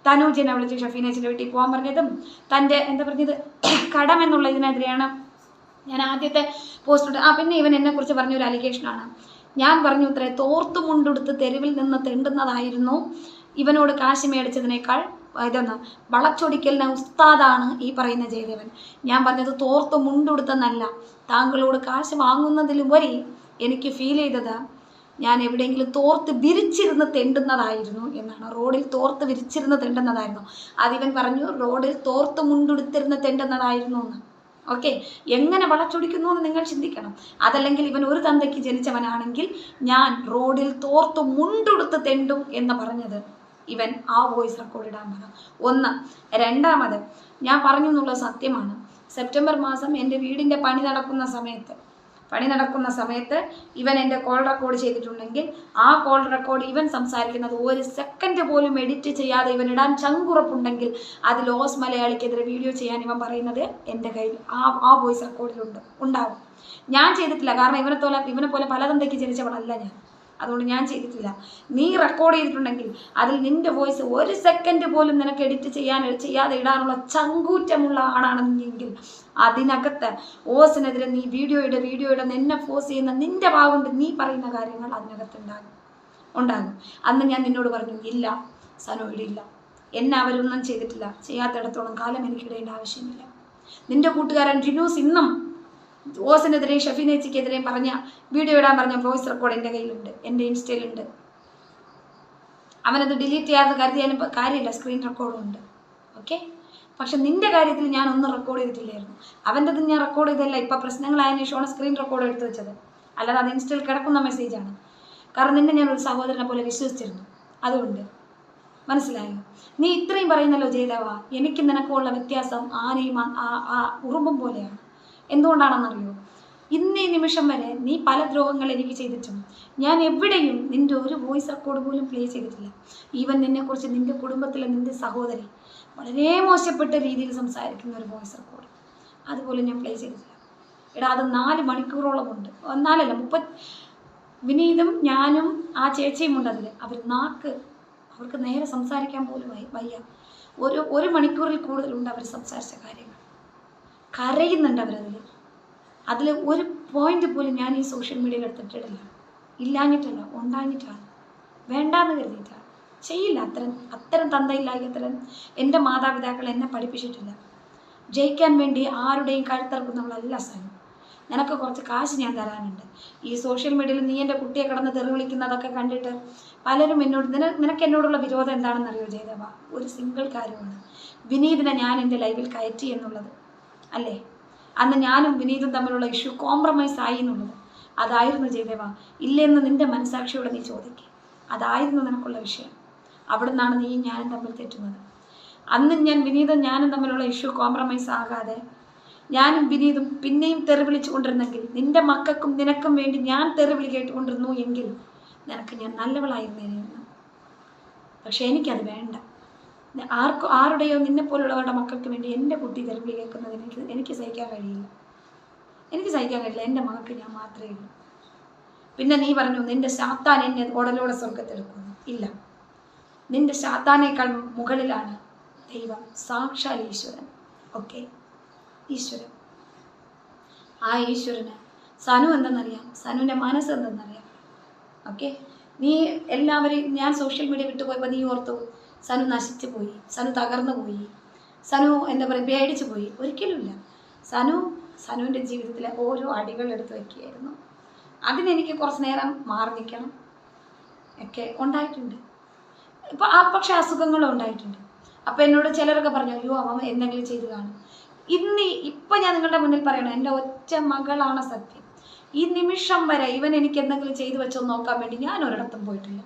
തനൂജിനെ വിളിച്ച് ഷഫീനേച്ചിയുടെ വീട്ടിൽ പോകാൻ പറഞ്ഞതും, തൻ്റെ എന്താ പറഞ്ഞത് കടം എന്നുള്ള ഇതിനെതിരെയാണ് ഞാൻ ആദ്യത്തെ പോസ്റ്റ് ഇട്ട്. പിന്നെ ഇവൻ എന്നെക്കുറിച്ച് പറഞ്ഞൊരു അലിഗേഷനാണ്. ഞാൻ പറഞ്ഞു ഇത്രേ, തോർത്തു മുണ്ടെടുത്ത് തെരുവിൽ നിന്ന് തെണ്ടുന്നതായിരുന്നു ഇവനോട് കാശ് മേടിച്ചതിനേക്കാൾ ഇതൊന്ന് വളച്ചൊടിക്കലിന് ഉസ്താദാണ് ഈ പറയുന്ന ജയദേവൻ. ഞാൻ പറഞ്ഞത് തോർത്ത് മുണ്ടെടുത്തെന്നല്ല, താങ്കളോട് കാശ് വാങ്ങുന്നതിലുപരി എനിക്ക് ഫീൽ ചെയ്തത് ഞാൻ എവിടെയെങ്കിലും തോർത്ത് വിരിച്ചിരുന്ന് തെണ്ടുന്നതായിരുന്നു എന്നാണ്. റോഡിൽ തോർത്ത് വിരിച്ചിരുന്ന് തെണ്ടുന്നതായിരുന്നു. അതിവൻ പറഞ്ഞു റോഡിൽ തോർത്ത് മുണ്ടെടുത്തിരുന്ന് തെണ്ടുന്നതായിരുന്നു എന്ന്. ഓക്കെ, എങ്ങനെ വളച്ചൊടിക്കുന്നു എന്ന് നിങ്ങൾ ചിന്തിക്കണം. അതല്ലെങ്കിൽ ഇവൻ ഒരു തന്തയ്ക്ക് ജനിച്ചവനാണെങ്കിൽ ഞാൻ റോഡിൽ തോർത്ത് മുണ്ടെടുത്ത് തെണ്ടും എന്ന് പറഞ്ഞത് ഇവൻ ആ വോയിസ് റെക്കോർഡ് ഇടാൻ പറഞ്ഞു. 1. രണ്ടാമത്, ഞാൻ പറഞ്ഞു എന്നുള്ളത് സത്യമാണ്. സെപ്റ്റംബർ മാസം എൻ്റെ വീടിൻ്റെ പണി നടക്കുന്ന സമയത്ത് ഇവൻ എൻ്റെ കോൾ റെക്കോർഡ് ചെയ്തിട്ടുണ്ടെങ്കിൽ ആ കോൾ റെക്കോർഡ് ഇവൻ സംസാരിക്കുന്നത് 1 സെക്കൻഡ് പോലും എഡിറ്റ് ചെയ്യാതെ ഇവൻ ഇടാൻ ചങ്കുറപ്പുണ്ടെങ്കിൽ അത് ലോസ് മലയാളിക്കെതിരെ വീഡിയോ ചെയ്യാൻ ഇവൻ പറയുന്നത് എൻ്റെ കയ്യിൽ ആ വോയിസ് റെക്കോർഡിലുണ്ട്, ഉണ്ടാവും. ഞാൻ ചെയ്തിട്ടില്ല, കാരണം ഇവനെ പോലെ പലതന്തയ്ക്ക് ജനിച്ചവളല്ല ഞാൻ. അതുകൊണ്ട് ഞാൻ ചെയ്തിട്ടില്ല. നീ റെക്കോർഡ് ചെയ്തിട്ടുണ്ടെങ്കിൽ അതിൽ നിന്റെ വോയിസ് 1 സെക്കൻഡ് പോലും നിനക്ക് എഡിറ്റ് ചെയ്യാതെ ഇടാനുള്ള ചങ്കൂറ്റമുള്ള ആളാണെന്നെങ്കിൽ അതിനകത്ത് ഓസിനെതിരെ നീ വീഡിയോയുടെ നിന്നെ ഫോഴ്സ് ചെയ്യുന്ന നിന്റെ ഭാഗമുണ്ട്, നീ പറയുന്ന കാര്യങ്ങൾ അതിനകത്ത് ഉണ്ടാകും. അന്ന് ഞാൻ നിന്നോട് പറഞ്ഞു, ഇല്ല സനു ഇടില്ല, എന്നെ അവരൊന്നും ചെയ്തിട്ടില്ല, ചെയ്യാത്തിടത്തോളം കാലം എനിക്കിടേണ്ട ആവശ്യമില്ല. നിന്റെ കൂട്ടുകാരൻ ജിനൂസ് ഇന്നും ഓസിനെതിരെയും ഷഫീനേച്ചിക്കെതിരെയും വീഡിയോ ഇടാൻ പറഞ്ഞ വോയിസ് റെക്കോർഡ് എൻ്റെ കയ്യിലുണ്ട്, എൻ്റെ ഇൻസ്റ്റയിലുണ്ട്. അവനത് ഡിലീറ്റ് ചെയ്യാതെ കരുതിയാലും കാര്യമില്ല, സ്ക്രീൻ റെക്കോർഡും ഉണ്ട്. ഓക്കെ, പക്ഷെ നിന്റെ കാര്യത്തിൽ ഞാൻ ഒന്നും റെക്കോർഡ് ചെയ്തിട്ടില്ലായിരുന്നു. അവൻ്റെത് ഞാൻ റെക്കോർഡ് ചെയ്തല്ല, ഇപ്പം പ്രശ്നങ്ങളായതിനു ശേഷമാണ് സ്ക്രീൻ റെക്കോർഡ് എടുത്ത് വെച്ചത്. അല്ലാതെ അത് ഇൻസ്റ്റയിൽ കിടക്കുന്ന മെസ്സേജാണ്. കാരണം നിന്നെ ഞാൻ ഒരു സഹോദരനെ പോലെ വിശ്വസിച്ചിരുന്നു. അതുകൊണ്ട് മനസ്സിലായോ? നീ ഇത്രയും പറയുന്നല്ലോ ജയദേവ, എനിക്ക് നിനക്കുള്ള വ്യത്യാസം ആനയും ഉറുമ്പും പോലെയാണ്. എന്തുകൊണ്ടാണെന്നറിയോ? ഇന്നേ നിമിഷം വരെ നീ പല ദ്രോഹങ്ങൾ എനിക്ക് ചെയ്തിട്ടും ഞാൻ എവിടെയും നിന്റെ ഒരു വോയിസ് റെക്കോർഡ് പോലും പ്ലേ ചെയ്തിട്ടില്ല. ഈവൻ നിന്നെക്കുറിച്ച് നിന്റെ കുടുംബത്തിലെ നിന്റെ സഹോദരി വളരെ മോശപ്പെട്ട രീതിയിൽ സംസാരിക്കുന്ന ഒരു വോയിസ് റെക്കോർഡ് അതുപോലും ഞാൻ പ്ലേ ചെയ്തിട്ടില്ല. അത് 4 മണിക്കൂറോളമുണ്ട്. 4 അല്ല 30. വിനീതും ഞാനും ആ ചേച്ചിയും ഉണ്ട് അതിൽ. അവർക്ക് നേരെ സംസാരിക്കാൻ പോലും വയ്യ. ഒരു മണിക്കൂറിൽ കൂടുതലുണ്ട് അവർ സംസാരിച്ച കാര്യങ്ങൾ. കരയുന്നുണ്ട് അതിൽ ഒരു പോയിന്റ് പോലും ഞാൻ ഈ സോഷ്യൽ മീഡിയയിൽ എടുത്തിട്ടില്ല. ഇല്ലാഞ്ഞിട്ടല്ല, ഉണ്ടാഞ്ഞിട്ടാണ്, വേണ്ടാന്ന് കരുതിയിട്ടാണ്. ചെയ്യില്ല. അത്തരം തന്തയില്ലാത്തരം എൻ്റെ മാതാപിതാക്കൾ എന്നെ പഠിപ്പിച്ചിട്ടില്ല. ജയിക്കാൻ വേണ്ടി ആരുടെയും കഴുത്തിറക്കുന്നവളല്ല സനു. നിനക്ക് കുറച്ച് കാശ് ഞാൻ തരാനുണ്ട്. ഈ സോഷ്യൽ മീഡിയയിൽ നീ എൻ്റെ കുട്ടിയെ കിടന്ന് തെറി വിളിക്കുന്നതൊക്കെ കണ്ടിട്ട് പലരും നിനക്ക് എന്നോടുള്ള വിരോധം എന്താണെന്ന് അറിയോ ജയദേവ? ഒരു സിംഗിൾ കാര്യമാണ്, വിനീതിനെ ഞാൻ എൻ്റെ ലൈവിൽ കയറ്റി എന്നുള്ളത് അല്ലേ? അന്ന് ഞാനും വിനീതും തമ്മിലുള്ള ഇഷ്യൂ കോംപ്രമൈസ് ആയി എന്നുള്ളത് അതായിരുന്നു ജയദേവ. ഇല്ലെന്ന് നിന്റെ മനസാക്ഷിയോടെ നീ ചോദിക്കുക. അതായിരുന്നു നിനക്കുള്ള വിഷയം. അവിടെ നിന്നാണ് നീയും ഞാനും തമ്മിൽ തെറ്റുന്നത്. അന്ന് വിനീതും ഞാനും തമ്മിലുള്ള ഇഷ്യൂ കോംപ്രമൈസ് ആകാതെ ഞാനും വിനീതും പിന്നെയും തെറി വിളിച്ചു കൊണ്ടിരുന്നെങ്കിൽ, നിന്റെ മക്കൾക്കും നിനക്കും വേണ്ടി ഞാൻ തെറി വിളി കേട്ടുകൊണ്ടിരുന്നു എങ്കിൽ നിനക്ക് ഞാൻ നല്ലവളായിരുന്നേനെ. പക്ഷെ എനിക്കത് വേണ്ട. ആരുടെയോ നിന്നെപ്പോലുള്ളവരുടെ മക്കൾക്ക് വേണ്ടി എൻ്റെ കുട്ടി തെരുവിൽ കേൾക്കുന്നതിന് എനിക്ക് സഹിക്കാൻ കഴിയില്ല. എനിക്ക് സഹിക്കാൻ കഴിയില്ല. എൻ്റെ മകൾക്ക് ഞാൻ മാത്രമേ ഉള്ളൂ. പിന്നെ നീ പറഞ്ഞു നിന്റെ സാത്താൻ എന്നെ ഉടലോടെ സ്വർഗത്തെടുക്കുന്നു. ഇല്ല, നിന്റെ സാത്താനേക്കാൾ മുകളിലാണ് ദൈവം, സാക്ഷാൽ ഈശ്വരൻ. ഓക്കെ, ഈശ്വരൻ. ആ ഈശ്വരന് സനു എന്തെന്നറിയാം, സനുവിൻ്റെ മനസ്സ് എന്തെന്നറിയാം. ഓക്കെ, നീ എല്ലാവരെയും ഞാൻ സോഷ്യൽ മീഡിയ വിട്ടുപോയപ്പോൾ നീ ഓർത്തു സനു നശിച്ചു പോയി, സനു തകർന്നു പോയി, സനു എന്താ പറയുക പേടിച്ചു പോയി? ഒരിക്കലുമില്ല. സനുവിൻ്റെ ജീവിതത്തിലെ ഓരോ അടികൾ എടുത്ത് വയ്ക്കുകയായിരുന്നു. അതിനെനിക്ക് കുറച്ച് നേരം മാറി നിൽക്കണം ഒക്കെ ഉണ്ടായിട്ടുണ്ട്. പക്ഷെ അസുഖങ്ങളും ഉണ്ടായിട്ടുണ്ട്. അപ്പോൾ എന്നോട് ചിലരൊക്കെ പറഞ്ഞു അയ്യോ അവൻ എന്തെങ്കിലും ചെയ്ത് കാണും. ഇപ്പം ഞാൻ നിങ്ങളുടെ മുന്നിൽ പറയണം, എൻ്റെ ഒറ്റ മകളാണ് സത്യം. ഈ നിമിഷം വരെ ഇവൻ എനിക്ക് എന്തെങ്കിലും ചെയ്തു വെച്ചോ നോക്കാൻ വേണ്ടി ഞാൻ ഒരിടത്തും പോയിട്ടില്ല.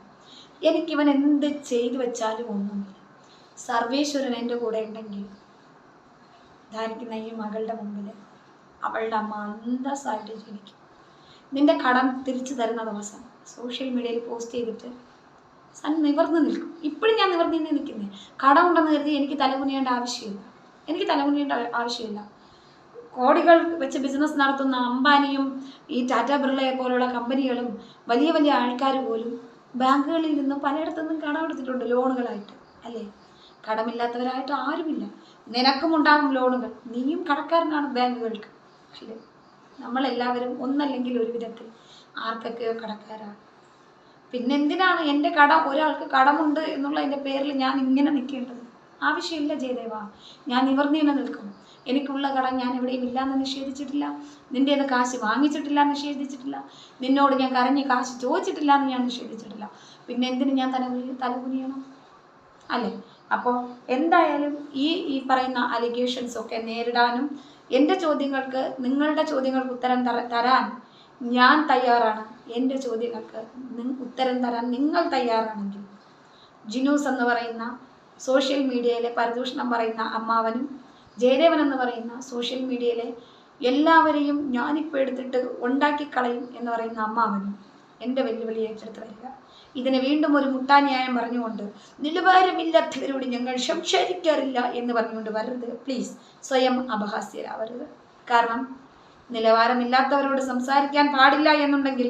എനിക്കിവൻ എന്ത് ചെയ്തു വെച്ചാലും ഒന്നുമില്ല. സർവേശ്വരൻ എൻ്റെ കൂടെ ഉണ്ടെങ്കിൽ ധാരിക്കുന്ന ഈ മകളുടെ മുമ്പിൽ അവളുടെ അമ്മ അന്തസ്സായിട്ട് ജീവിക്കും. നിന്റെ കടം തിരിച്ചു തരുന്ന ദിവസം സോഷ്യൽ മീഡിയയിൽ പോസ്റ്റ് ചെയ്തിട്ട് സൻ നിവർന്ന് നിൽക്കും. ഇപ്പോഴും ഞാൻ നിവർന്ന് തന്നെ നിൽക്കുന്നത്. കടം ഉണ്ടെന്ന് കരുതി എനിക്ക് തലകുനിയേണ്ട ആവശ്യമില്ല. കോടികൾ വെച്ച് ബിസിനസ് നടത്തുന്ന അംബാനിയും ഈ ടാറ്റ ബിർളയെ പോലുള്ള കമ്പനികളും വലിയ വലിയ ആൾക്കാർ പോലും ബാങ്കുകളിൽ നിന്നും പലയിടത്തു നിന്നും കടമെടുത്തിട്ടുണ്ട് ലോണുകളായിട്ട്, അല്ലേ? കടമില്ലാത്തവരായിട്ട് ആരുമില്ല. നിനക്കും ഉണ്ടാകും ലോണുകൾ, നീയും കടക്കാരനാണ് ബാങ്കുകൾക്ക്, അല്ലേ? നമ്മളെല്ലാവരും ഒന്നല്ലെങ്കിൽ ഒരു വിധത്തിൽ ആർക്കൊക്കെയോ കടക്കാരാണ്. പിന്നെന്തിനാണ് എൻ്റെ ഒരാൾക്ക് കടമുണ്ട് എന്നുള്ളതിൻ്റെ പേരിൽ ഞാൻ ഇങ്ങനെ നിൽക്കേണ്ടത്? ആവശ്യമില്ല ജയദേവ. ഞാൻ നിവർന്ന് തന്നെ നിൽക്കും. എനിക്കുള്ള കടം ഞാൻ എവിടെയും ഇല്ലാന്ന് നിഷേധിച്ചിട്ടില്ല. നിൻ്റെ കാശ് വാങ്ങിച്ചിട്ടില്ല, നിഷേധിച്ചിട്ടില്ല. നിന്നോട് ഞാൻ കരഞ്ഞ് കാശ് ചോദിച്ചിട്ടില്ല എന്ന് ഞാൻ നിഷേധിച്ചിട്ടില്ല. പിന്നെ എന്തിന് ഞാൻ തലകുനിയണം, അല്ലേ? അപ്പോൾ എന്തായാലും ഈ പറയുന്ന അലിഗേഷൻസ് ഒക്കെ നേരിടാനും എൻ്റെ ചോദ്യങ്ങൾക്ക് നിങ്ങളുടെ ചോദ്യങ്ങൾക്ക് ഉത്തരം തരാൻ ഞാൻ തയ്യാറാണ്. എൻ്റെ ചോദ്യങ്ങൾക്ക് ഉത്തരം തരാൻ നിങ്ങൾ തയ്യാറാണെങ്കിൽ ജിനൂസ് എന്ന് പറയുന്ന സോഷ്യൽ മീഡിയയിലെ പരദൂഷണം പറയുന്ന അമ്മാവനും ജയദേവൻ എന്ന് പറയുന്ന സോഷ്യൽ മീഡിയയിലെ എല്ലാവരെയും ഞാനിപ്പോൾ എടുത്തിട്ട് ഉണ്ടാക്കിക്കളയും എന്ന് പറയുന്ന അമ്മാവനും എൻ്റെ വെല്ലുവിളി ഏറ്റെടുത്ത് വരിക. ഇതിനെ വീണ്ടും ഒരു മുട്ടാന്യായം പറഞ്ഞുകൊണ്ട് നിലവാരമില്ലാത്തവരോട് ഞങ്ങൾ സംസാരിക്കാറില്ല എന്ന് പറഞ്ഞുകൊണ്ട് വരരുത്. പ്ലീസ്, സ്വയം അപഹാസ്യരാവരുത്. കാരണം നിലവാരമില്ലാത്തവരോട് സംസാരിക്കാൻ പാടില്ല എന്നുണ്ടെങ്കിൽ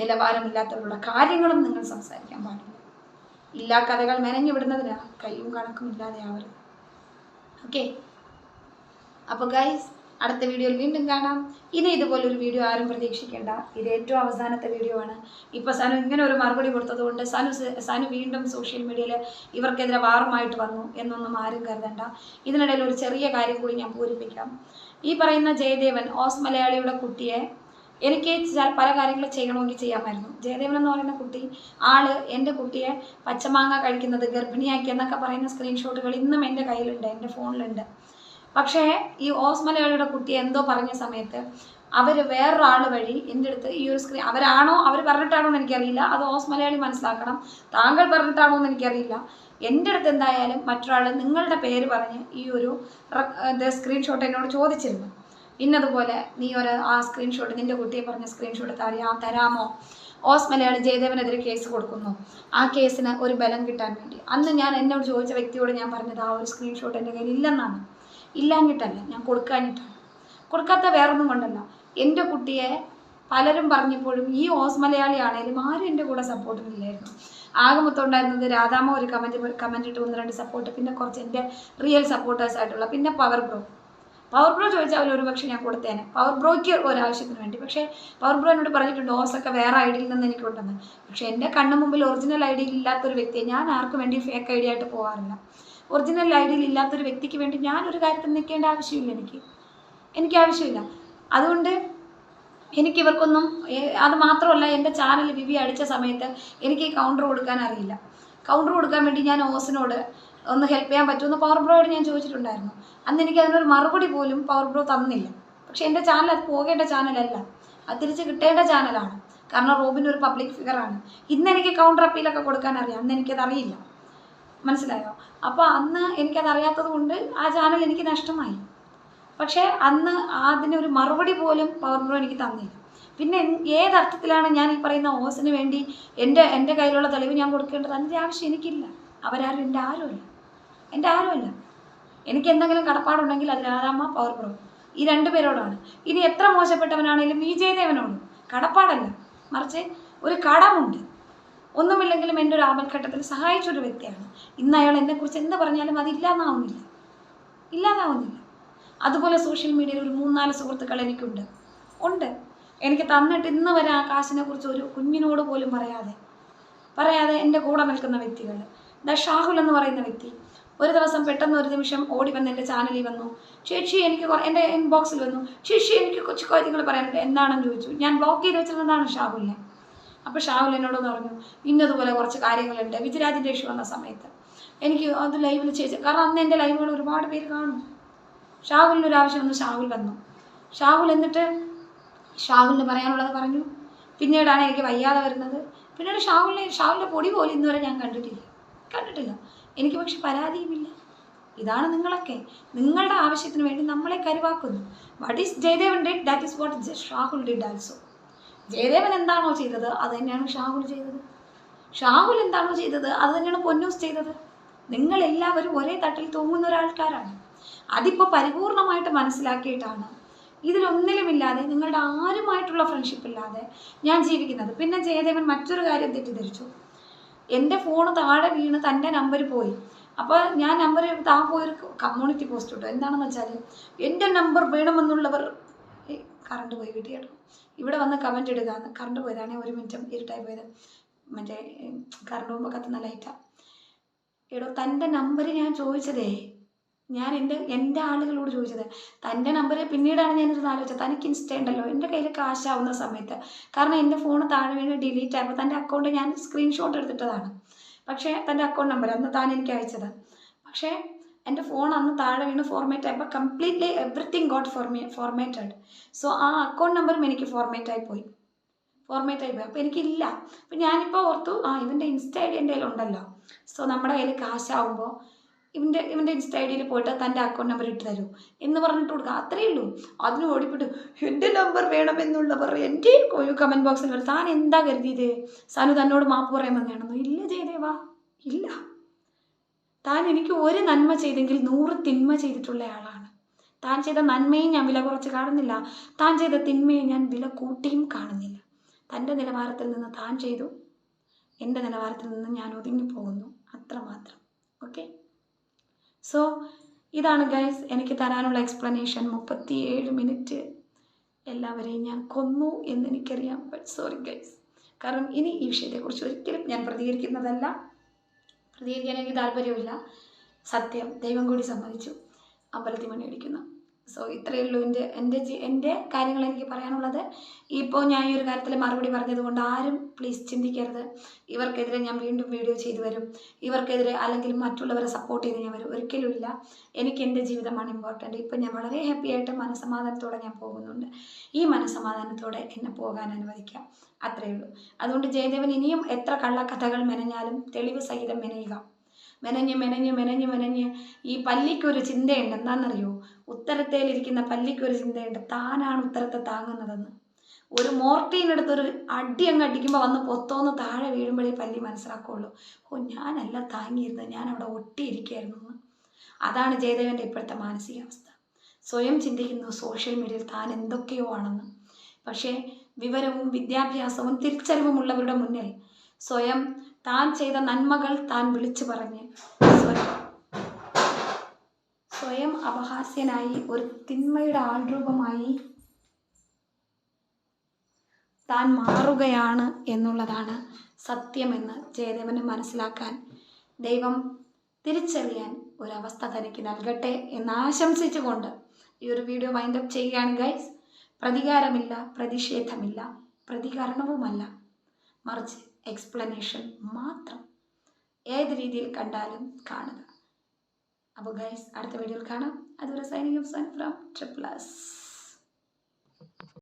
നിലവാരമില്ലാത്തവരുടെ കാര്യങ്ങളും നിങ്ങൾ സംസാരിക്കാൻ പാടില്ല. ഇല്ലാ കഥകൾ മെനഞ്ഞു വിടുന്നതിന് കയ്യും കണക്കും ഇല്ലാതെ ആവരുത്. ഓക്കെ, അപ്പോൾ ഗൈസ്, അടുത്ത വീഡിയോയിൽ വീണ്ടും കാണാം. ഇനി ഇതുപോലൊരു വീഡിയോ ആരും പ്രതീക്ഷിക്കേണ്ട. ഇത് ഏറ്റവും അവസാനത്തെ വീഡിയോ ആണ്. ഇപ്പോൾ സനു ഇങ്ങനെ ഒരു മറുപടി കൊടുത്തതുകൊണ്ട് സനു വീണ്ടും സോഷ്യൽ മീഡിയയിൽ ഇവർക്കെതിരെ വാറുമായിട്ട് വന്നു എന്നൊന്നും ആരും കരുതണ്ട. ഇതിനിടയിൽ ഒരു ചെറിയ കാര്യം കൂടി ഞാൻ പൂരിപ്പിക്കാം. ഈ പറയുന്ന ജയദേവൻ ഓസ് മലയാളിയുടെ കുട്ടിയെ എനിക്ക് പല കാര്യങ്ങൾ ചെയ്യണമെങ്കിൽ ചെയ്യാമായിരുന്നു. ജയദേവൻ എന്ന് പറയുന്ന കുട്ടി എൻ്റെ കുട്ടിയെ പച്ചമാങ്ങ കഴിക്കുന്നത് ഗർഭിണിയാക്കി എന്നൊക്കെ പറയുന്ന സ്ക്രീൻഷോട്ടുകൾ ഇന്നും എൻ്റെ കയ്യിലുണ്ട്, എൻ്റെ ഫോണിലുണ്ട്. പക്ഷേ ഈ ഓസ് മലയാളിയുടെ കുട്ടി എന്തോ പറഞ്ഞ സമയത്ത് അവർ വേറൊരാൾ വഴി എൻ്റെ അടുത്ത് ഈ ഒരു അവർ പറഞ്ഞിട്ടാണോ എന്ന് എനിക്കറിയില്ല. അത് ഓസ് മലയാളി മനസ്സിലാക്കണം. താങ്കൾ പറഞ്ഞിട്ടാണോ എന്ന് എനിക്കറിയില്ല. എൻ്റെ അടുത്ത് എന്തായാലും മറ്റൊരാൾ നിങ്ങളുടെ പേര് പറഞ്ഞ് ഈ ഒരു സ്ക്രീൻഷോട്ട് എന്നോട് ചോദിച്ചിരുന്നു. ഇന്നതുപോലെ നീ ആ സ്ക്രീൻഷോട്ട് നിൻ്റെ കുട്ടിയെ പറഞ്ഞ സ്ക്രീൻഷോട്ട് തരാമോ? ഓസ് മലയാളി ജയദേവനെതിരെ കേസ് കൊടുക്കുന്നു, ആ കേസിന് ഒരു ബലം കിട്ടാൻ വേണ്ടി. അന്ന് ഞാൻ എന്നോട് ചോദിച്ച വ്യക്തിയോട് ഞാൻ പറഞ്ഞത് ആ ഒരു സ്ക്രീൻഷോട്ട് എൻ്റെ കയ്യിൽ ഇല്ലെന്നാണ്. ഇല്ലാഞ്ഞിട്ടല്ല, ഞാൻ കൊടുക്കാഞ്ഞിട്ടാണ്. കൊടുക്കാത്ത വേറൊന്നും കൊണ്ടല്ല. എൻ്റെ കുട്ടിയെ പലരും പറഞ്ഞപ്പോഴും ഈ ഓസ് മലയാളി ആണേലും ആരും എൻ്റെ കൂടെ സപ്പോർട്ടിനില്ലായിരുന്നു. ആകെ മൊത്തം ഉണ്ടായിരുന്നത് രാധാമ ഒരു കമൻറ്റ് ഇട്ട് 1-2 സപ്പോർട്ട്, പിന്നെ കുറച്ച് എൻ്റെ റിയൽ സപ്പോർട്ടേഴ്സ് ആയിട്ടുള്ള, പിന്നെ പവർ ബ്രോ ചോദിച്ചാൽ അവർ ഒരുപക്ഷെ ഞാൻ കൊടുത്തേനെ, പവർ ബ്രോയ്ക്ക് ഒരാവശ്യത്തിന് വേണ്ടി. പക്ഷേ പവർ ബ്രോ എന്നോട് പറഞ്ഞിട്ടുണ്ട് ഓസൊക്കെ വേറെ ഐഡിയിൽ നിന്ന് എനിക്കുണ്ടെന്ന്. പക്ഷേ എൻ്റെ കണ്ണു മുമ്പിൽ ഒറിജിനൽ ഐഡിയിൽ ഇല്ലാത്തൊരു വ്യക്തിയെ ഞാൻ ആർക്കും വേണ്ടി ഫേക്ക് ഐഡിയ ആയിട്ട് പോകാറില്ല. ഒറിജിനൽ ഐഡിയിൽ ഇല്ലാത്തൊരു വ്യക്തിക്ക് വേണ്ടി ഞാനൊരു കാര്യത്തിൽ നിൽക്കേണ്ട ആവശ്യമില്ല. എനിക്ക് ആവശ്യമില്ല. അതുകൊണ്ട് എനിക്കിവർക്കൊന്നും, അത് മാത്രമല്ല എൻ്റെ ചാനൽ വിവി അടിച്ച സമയത്ത് എനിക്ക് കൗണ്ടർ കൊടുക്കാൻ അറിയില്ല. കൗണ്ടർ കൊടുക്കാൻ വേണ്ടി ഞാൻ ഓസിനോട് ഒന്ന് ഹെൽപ്പ് ചെയ്യാൻ പറ്റുമെന്ന് പവർ ബ്രോയോട് ഞാൻ ചോദിച്ചിട്ടുണ്ടായിരുന്നു. അന്ന് എനിക്ക് അതിനൊരു മറുപടി പോലും പവർ ബ്രോ തന്നില്ല. പക്ഷേ എൻ്റെ ചാനൽ അത് പോകേണ്ട ചാനലല്ല, അത് തിരിച്ച് കിട്ടേണ്ട ചാനലാണ്. കാരണം റോബിൻ ഒരു പബ്ലിക് ഫിഗറാണ്. ഇന്ന് എനിക്ക് കൗണ്ടർ അപ്പീലൊക്കെ കൊടുക്കാൻ അറിയാം, അന്ന് എനിക്കതറിയില്ല. മനസ്സിലായോ? അപ്പോൾ അന്ന് എനിക്കത് അറിയാത്തത് കൊണ്ട് ആ ചാനൽ എനിക്ക് നഷ്ടമായി. പക്ഷേ അന്ന് അതിനൊരു മറുപടി പോലും പവർ ബ്രോ എനിക്ക് തന്നില്ല. പിന്നെ ഏതർത്ഥത്തിലാണ് ഞാൻ ഈ പറയുന്ന ഓസിന് വേണ്ടി എൻ്റെ കയ്യിലുള്ള തെളിവ് ഞാൻ കൊടുക്കേണ്ടത്? അതിൻ്റെ ആവശ്യം എനിക്കില്ല. അവരാരും എൻ്റെ ആരുമല്ല. എൻ്റെ ആരുമല്ല. എനിക്ക് എന്തെങ്കിലും കടപ്പാടുണ്ടെങ്കിൽ അത് രാധാമ്മ, പവർ പ്രോ, ഈ 2 പേരോടാണ്. ഇനി എത്ര മോശപ്പെട്ടവനാണെങ്കിലും ഈ ജയദേവനോട് കടപ്പാടല്ല, മറിച്ച് ഒരു കടമുണ്ട്. ഒന്നുമില്ലെങ്കിലും എൻ്റെ ഒരു ആപൽഘട്ടത്തിൽ സഹായിച്ചൊരു വ്യക്തിയാണ്. ഇന്ന് അയാൾ എന്നെക്കുറിച്ച് എന്ത് പറഞ്ഞാലും അത് ഇല്ലാതാവുന്നില്ല. അതുപോലെ സോഷ്യൽ മീഡിയയിൽ ഒരു 3-4 സുഹൃത്തുക്കൾ എനിക്കുണ്ട്. എനിക്ക് തന്നിട്ട് ഇന്ന് വരെ ആ കാശിനെ കുറിച്ച് ഒരു കുഞ്ഞിനോട് പോലും പറയാതെ എൻ്റെ കൂടെ നിൽക്കുന്ന വ്യക്തികൾ. ഷാഹുൽ എന്ന് പറയുന്ന വ്യക്തി ഒരു ദിവസം പെട്ടെന്ന് ഒരു നിമിഷം ഓടി വന്ന് എൻ്റെ ചാനലിൽ വന്നു. ചേച്ചി എനിക്ക് എൻ്റെ ഇൻബോക്സിൽ വന്നു, ചേച്ചി എനിക്ക് കുറച്ച് കാര്യങ്ങൾ പറയാനുണ്ട്, എന്താണെന്ന് ചോദിച്ചു. ഞാൻ ബ്ലോക്ക് ചെയ്ത് വെച്ചിരുന്നതാണ് ഷാഹുലിനെ. അപ്പോൾ ഷാഹുൽ എന്നോടൊന്ന് പറഞ്ഞു, ഇന്നതുപോലെ കുറച്ച് കാര്യങ്ങളുണ്ട്. വിജയരാജിൻ്റെ ഇഷ്യൂ വന്ന സമയത്ത് എനിക്ക് അത് ലൈവിൽ ചേച്ചി, കാരണം അന്ന് എൻ്റെ ലൈവുകൾ ഒരുപാട് പേര് കാണും. ഷാഹുലിന് ആവശ്യം വന്നു, ഷാഹുൽ എന്നിട്ട് ഷാഹുലിന് പറയാനുള്ളത് പറഞ്ഞു. പിന്നീടാണ് എനിക്ക് വയ്യാതെ വരുന്നത്. പിന്നീട് ഷാഹുലിൻ്റെ പൊടി പോലും ഇന്നുവരെ ഞാൻ കണ്ടിട്ടില്ല. എനിക്ക് പക്ഷെ പരാതിയുമില്ല. ഇതാണ് നിങ്ങളൊക്കെ നിങ്ങളുടെ ആവശ്യത്തിന് വേണ്ടി നമ്മളെ കരുവാക്കുന്നു. What is Jayadevan did, that is what Shahul did also. Jayadevan എന്താണോ ചെയ്തത് അത് തന്നെയാണ് ഷാഹുൽ ചെയ്തത്. ഷാഹുൽ എന്താണോ ചെയ്തത് അത് തന്നെയാണ് പൊന്നൂസ് ചെയ്തത്. നിങ്ങളെല്ലാവരും ഒരേ തട്ടിൽ തൂങ്ങുന്ന ഒരാൾക്കാരാണ്. അതിപ്പോൾ പരിപൂർണമായിട്ട് മനസ്സിലാക്കിയിട്ടാണ് ഇതിലൊന്നിലുമില്ലാതെ നിങ്ങളുടെ ആരുമായിട്ടുള്ള ഫ്രണ്ട്ഷിപ്പ് ഇല്ലാതെ ഞാൻ ജീവിക്കുന്നത്. പിന്നെ ജയദേവൻ മറ്റൊരു കാര്യം തെറ്റിദ്ധരിച്ചു. എൻ്റെ ഫോൺ താഴെ വീണ് തൻ്റെ നമ്പർ പോയി. അപ്പോൾ ഞാൻ നമ്പർ പോയൊരു കമ്മ്യൂണിറ്റി പോസ്റ്റ് ഇട്ടു. എന്താണെന്ന് വെച്ചാൽ, എൻ്റെ നമ്പർ വേണമെന്നുള്ളവർ, കറണ്ട് പോയി കിട്ടിയാട്ടോ, ഇവിടെ വന്ന് കമൻറ്റ് ഇടുക. കറണ്ട് പോയതാണ്, 1 മിനിറ്റ് ഇരുട്ടായി പോയത്. മറ്റേ കറണ്ട് പോകുമ്പോൾ കത്തുന്ന ലൈറ്റാണ്. എടോ, തൻ്റെ നമ്പർ ഞാൻ ചോദിച്ചതേ, ഞാൻ എൻ്റെ ആളുകളോട് ചോദിച്ചത് തൻ്റെ നമ്പർ. പിന്നീടാണ് ഞാനിത് ആലോചിച്ചത്, തനിക്ക് ഇൻസ്റ്റ ഉണ്ടല്ലോ, എൻ്റെ കയ്യിൽ കാശാവുന്ന സമയത്ത്, കാരണം എൻ്റെ ഫോൺ താഴെ വീണ് ഡിലീറ്റ് ആയപ്പോൾ തൻ്റെ അക്കൗണ്ട് ഞാൻ സ്ക്രീൻഷോട്ട് എടുത്തിട്ടതാണ്. പക്ഷേ തൻ്റെ അക്കൗണ്ട് നമ്പർ അന്ന് താൻ എനിക്ക് അയച്ചത്. പക്ഷേ എൻ്റെ ഫോൺ അന്ന് താഴെ വീണ് ഫോർമാറ്റ് ആയപ്പോൾ completely everything got formatted. So ആ അക്കൗണ്ട് നമ്പറും എനിക്ക് ഫോർമാറ്റ് ആയി പോയി. അപ്പോൾ എനിക്കില്ല. അപ്പം ഞാനിപ്പോൾ ഓർത്തു, ഇവൻ്റെ ഇൻസ്റ്റ ഐ ഡി എൻ്റെ കയ്യിലുണ്ടല്ലോ. സോ നമ്മുടെ കയ്യിൽ കാശാവുമ്പോൾ ഇവൻ്റെ ഇൻസ്റ്റ ഐ ഡിയിൽ പോയിട്ട് തൻ്റെ അക്കൗണ്ട് നമ്പർ ഇട്ട് തരൂ എന്ന് പറഞ്ഞിട്ട് കൊടുക്കുക. അത്രയേ ഉള്ളൂ. അതിന് ഓടിപ്പിട്ട് എൻ്റെ നമ്പർ വേണമെന്നുള്ളവർ എൻ്റെ കമൻറ്റ് ബോക്സിൽ വരും. താൻ എന്താ കരുതിയത് സാനു തന്നോട് മാപ്പ് പറയാൻ വന്നതാണെന്നോ? ഇല്ല ജയദേവാ, ഇല്ല. താൻ എനിക്ക് ഒരു നന്മ ചെയ്തെങ്കിൽ 100 തിന്മ ചെയ്തിട്ടുള്ള ആളാണ്. താൻ ചെയ്ത നന്മയും ഞാൻ വില കുറച്ച് കാണുന്നില്ല, താൻ ചെയ്ത തിന്മയും ഞാൻ വില കൂട്ടിയും കാണുന്നില്ല. തൻ്റെ നിലവാരത്തിൽ നിന്ന് താൻ ചെയ്തു, എൻ്റെ നിലവാരത്തിൽ നിന്ന് ഞാൻ ഒതുങ്ങിപ്പോകുന്നു, അത്രമാത്രം. ഓക്കെ, സോ ഇതാണ് ഗൈസ് എനിക്ക് തരാനുള്ള എക്സ്പ്ലനേഷൻ. 37 മിനിറ്റ് എല്ലാവരെയും ഞാൻ കൊന്നു എന്നെനിക്കറിയാം. ബട്ട് സോറി ഗൈസ്, കാരണം ഇനി ഈ വിഷയത്തെക്കുറിച്ച് ഒരിക്കലും ഞാൻ പ്രതികരിക്കാൻ എനിക്ക് താല്പര്യമില്ല. സത്യം ദൈവം കൂടി സമ്മതിച്ചു, അമ്പലത്തിൽ മണി അടിക്കുന്നു. സോ ഇത്രയേ ഉള്ളൂ എൻ്റെ കാര്യങ്ങൾ എനിക്ക് പറയാനുള്ളത്. ഇപ്പോൾ ഞാൻ ഈ ഒരു കാര്യത്തിൽ മറുപടി പറഞ്ഞതുകൊണ്ട് ആരും പ്ലീസ് ചിന്തിക്കരുത് ഇവർക്കെതിരെ ഞാൻ വീണ്ടും വീഡിയോ ചെയ്തു വരും, ഇവർക്കെതിരെ അല്ലെങ്കിൽ മറ്റുള്ളവരെ സപ്പോർട്ട് ചെയ്ത് ഞാൻ വരും. ഒരിക്കലുമില്ല. എനിക്ക് എൻ്റെ ജീവിതമാണ് ഇമ്പോർട്ടൻറ്റ്. ഇപ്പം ഞാൻ വളരെ ഹാപ്പി ആയിട്ട് മനസ്സമാധാനത്തോടെ ഞാൻ പോകുന്നുണ്ട്. ഈ മനസ്സമാധാനത്തോടെ എന്നെ പോകാൻ അനുവദിക്കാം, അത്രയേ ഉള്ളൂ. അതുകൊണ്ട് ജയദേവൻ ഇനിയും എത്ര കള്ളക്കഥകൾ മെനഞ്ഞാലും തെളിവ് സഹിതം മെനയുക. മെനഞ്ഞ് ഈ പല്ലിക്കൊരു ചിന്തയുണ്ട്. എന്താണെന്നറിയോ? ഉത്തരത്തേലിരിക്കുന്ന പല്ലിക്കൊരു ചിന്തയുണ്ട്, താനാണ് ഉത്തരത്തെ താങ്ങുന്നതെന്ന്. ഒരു മോർട്ടീനെടുത്തൊരു അടി അങ്ങ് അടിക്കുമ്പോൾ വന്ന് പൊത്തോന്ന് താഴെ വീഴുമ്പോഴേ പല്ലി മനസ്സിലാക്കുള്ളൂ, ഞാനല്ല താങ്ങിയിരുന്നത്, ഞാൻ അവിടെ ഒട്ടിയിരിക്കുകയായിരുന്നു എന്ന്. അതാണ് ജയദേവൻ്റെ ഇപ്പോഴത്തെ മാനസികാവസ്ഥ. സ്വയം ചിന്തിക്കുന്നു സോഷ്യൽ മീഡിയയിൽ താൻ എന്തൊക്കെയോ ആണെന്ന്. പക്ഷേ വിവരവും വിദ്യാഭ്യാസവും തിരിച്ചറിവുമുള്ളവരുടെ മുന്നിൽ സ്വയം താൻ ചെയ്ത നന്മകൾ താൻ വിളിച്ചു പറഞ്ഞ് സ്വയം അപഹാസ്യനായി ഒരു തിന്മയുടെ ആൾരൂപമായി താൻ മാറുകയാണ് എന്നുള്ളതാണ് സത്യമെന്ന് ജയദേവന് മനസ്സിലാക്കാൻ, ദൈവം തിരിച്ചറിയാൻ ഒരവസ്ഥ തനിക്ക് നൽകട്ടെ എന്ന് ആശംസിച്ചുകൊണ്ട് ഈ ഒരു വീഡിയോ വൈൻഡപ്പ് ചെയ്യുകയാണ് ഗൈസ്. പ്രതികാരമില്ല, പ്രതിഷേധമില്ല, പ്രതികരണവുമല്ല, മറിച്ച് എക്സ്പ്ലനേഷൻ മാത്രം. ഏത് രീതിയിൽ കണ്ടാലും കാണുക. അപ്പോൾ ഗൈസ്, അടുത്ത വീഡിയോയിൽ കാണാം. അതുവരെ signing off from triple S.